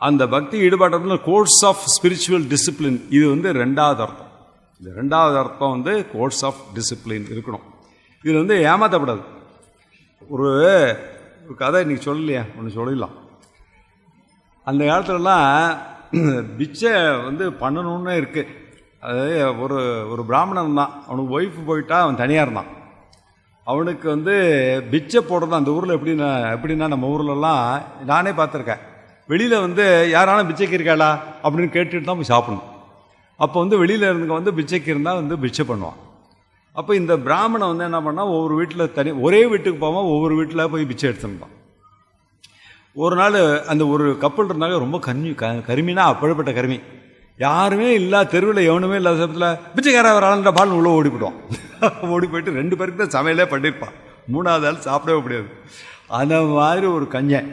Speaker 1: அந்த பக்தி ஈடுபாட்டோட கோர்ஸ் ஆஃப் ஸ்பிரிச்சுவல் டிசிப்ளின், இது ரெண்டாவது அர்த்தம். இந்த ரெண்டாவது அர்த்தம் கோர்ஸ் ஆஃப் டிசிப்ளின் இருக்கணும். இது ஏமாற்றப்படாது. ஒரு கதை இன்னைக்கு சொல்லலையா, ஒன்று சொல்லிடலாம். அந்த காலத்துலலாம் பிச்சை பண்ணணுன்னு இருக்குது. அது ஒரு பிராமணன் தான், அவனுக்கு ஒய்ஃபு போயிட்டா அவன் தனியாக இருந்தான். அவனுக்கு பிச்சை போடுறது அந்த ஊரில் எப்படின்னா நம்ம ஊர்லலாம் நானே பார்த்துருக்கேன். வெளியில் யாராலும் பிச்சைக்கு இருக்காளா அப்படின்னு கேட்டுட்டு தான் போய் சாப்பிடணும். அப்போ வெளியில் இருந்துங்க பிச்சைக்கு இருந்தால் பிச்சை பண்ணுவான். அப்போ இந்த பிராமணன் என்ன பண்ணால் ஒவ்வொரு வீட்டில் ஒரே வீட்டுக்கு போவான், ஒவ்வொரு வீட்டில் போய் பிச்சை எடுத்துருந்தான். ஒரு நாள் அந்த ஒரு கப்பல் இருந்தாங்க, ரொம்ப கருமினா அப்பழப்பட்ட கருமி, யாருமே இல்லை, தெருவில் எவனுமே இல்லாத சமயத்தில் பிச்சைக்கார ஒரு ஆளுன்ற பால் உள்ளே ஓடி போயிடுவான். ஓடி போயிட்டு 2 பேருக்கு தான் சமையலே பண்ணியிருப்பான், 3வது ஆள் சாப்பிடவே முடியாது. அந்த மாதிரி ஒரு கஞ்சன்.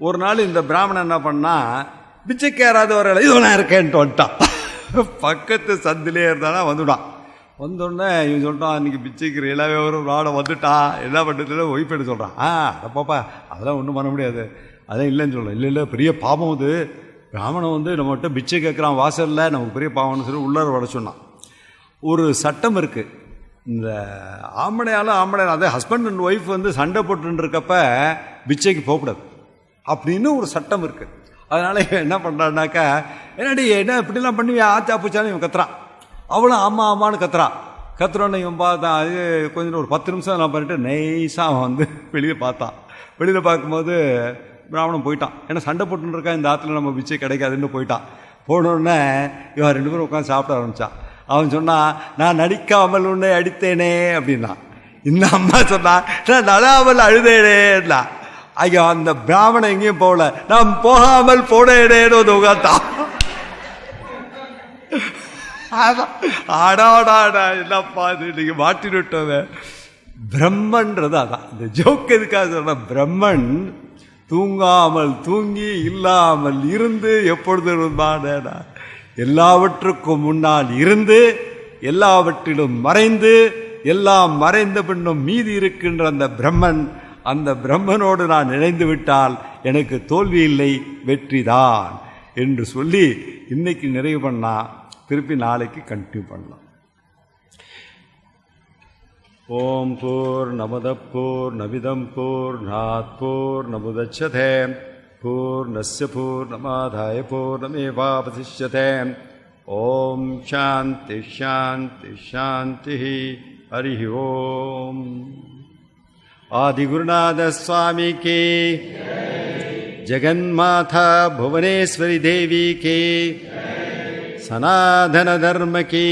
Speaker 1: ஒரு நாள் இந்த பிராமணன் என்ன பண்ணால், பிச்சைக்காராத வர இதோ நான் இருக்கேன்ட்டு வந்துட்டான். பக்கத்து சந்திலே இருந்தானா வந்துவிட்டான். வந்தோடனே இவன் சொல்லிட்டான், அன்றைக்கி பிச்சைக்கு எல்லாவே ஒரு ஆளை வந்துட்டான், என்ன பண்ணுறதுல ஒய்ஃபேட்டு சொல்கிறான். அப்பப்பா அதெல்லாம் ஒன்றும் பண்ண முடியாது, அதான் இல்லைன்னு சொல்கிறேன். இல்லை பெரிய பாவம் அது, பிராமணன் நம்மகிட்ட பிச்சை கேட்குறான் வாசலில், நமக்கு பெரிய பாவம்னு சொல்லி உள்ளார வர சொன்னான். ஒரு சட்டம் இருக்குது, இந்த ஆம்பளையால் அதே ஹஸ்பண்ட் அண்ட் ஒய்ஃப் சண்டை போட்டுருக்கப்ப பிச்சைக்கு போகக்கூடாது அப்படின்னு ஒரு சட்டம் இருக்குது. அதனால் என்ன பண்ணுறான்னாக்கா, என்னடி என்ன இப்படிலாம் பண்ணுவியா ஆச்சா பூச்சான்னு இவன் கத்துறான். அவளும் ஆமாம் ஆமான்னு கத்துறோன்னு இவன் பார்த்தான். அது கொஞ்சம் ஒரு 10 நிமிஷம் நான் பண்ணிட்டு நைஸாக அவன் வெளியே பார்த்தான். வெளியில் பார்க்கும்போது பிராமணன் போயிட்டான். ஏன்னா சண்டை போட்டுருக்கான், இந்த ஆற்றுல நம்ம பிச்சை கிடைக்காதுன்னு போயிட்டான். போனோடனே இவன் 2 பேரும் உட்காந்து சாப்பிட ஆரம்பித்தான். அவன் சொன்னான், நான் நடிக்காமல் உன்னை அடித்தேனே அப்படின்னா. இந்த அம்மா சொன்னான், நான் நடாமல் அழுதேனேன்னா. ஐயோ, அந்த பிராமணன் எங்கேயும் போகல, நான் போகாமல் போனேனேன்னு உட்காந்தான். ஆடாடாடா என்னப்பா இது, நீங்கள் மாட்டி விட்டோமே. பிரம்மன்றது அதான் இந்த ஜோக். எதுக்காக சொல்ற, பிரம்மன் தூங்காமல் தூங்கி இல்லாமல் இருந்து எப்பொழுது இருந்தானேடா, எல்லாவற்றுக்கும் முன்னால் இருந்து எல்லாவற்றிலும் மறைந்து எல்லாம் மறைந்த பின்னும் மீதி இருக்கின்ற அந்த பிரம்மன், அந்த பிரம்மனோடு நான் இணைந்து விட்டால் எனக்கு தோல்வி இல்லை, வெற்றிதான் என்று சொல்லி இன்னைக்கு நிறைவு பண்ணா, திருப்பி நாளைக்கு கண்டினியூ பண்ணலாம். ஓம் பூர்ணமத பூர்ணமிதம் பூர்ணாத் பூர்ணமுதச்யதே பூர்ணஸ்ய பூர்ணமாதாய பூர்ணமேவாவசிஷ்யதே. ஓம் சாந்தி சாந்தி சாந்தி. ஹரி ஓம். ஆதிகுருநாத சுவாமி கே, ஜெகன்மாதா புவனேஸ்வரி தேவி கே, சனாதன தர்ம கே.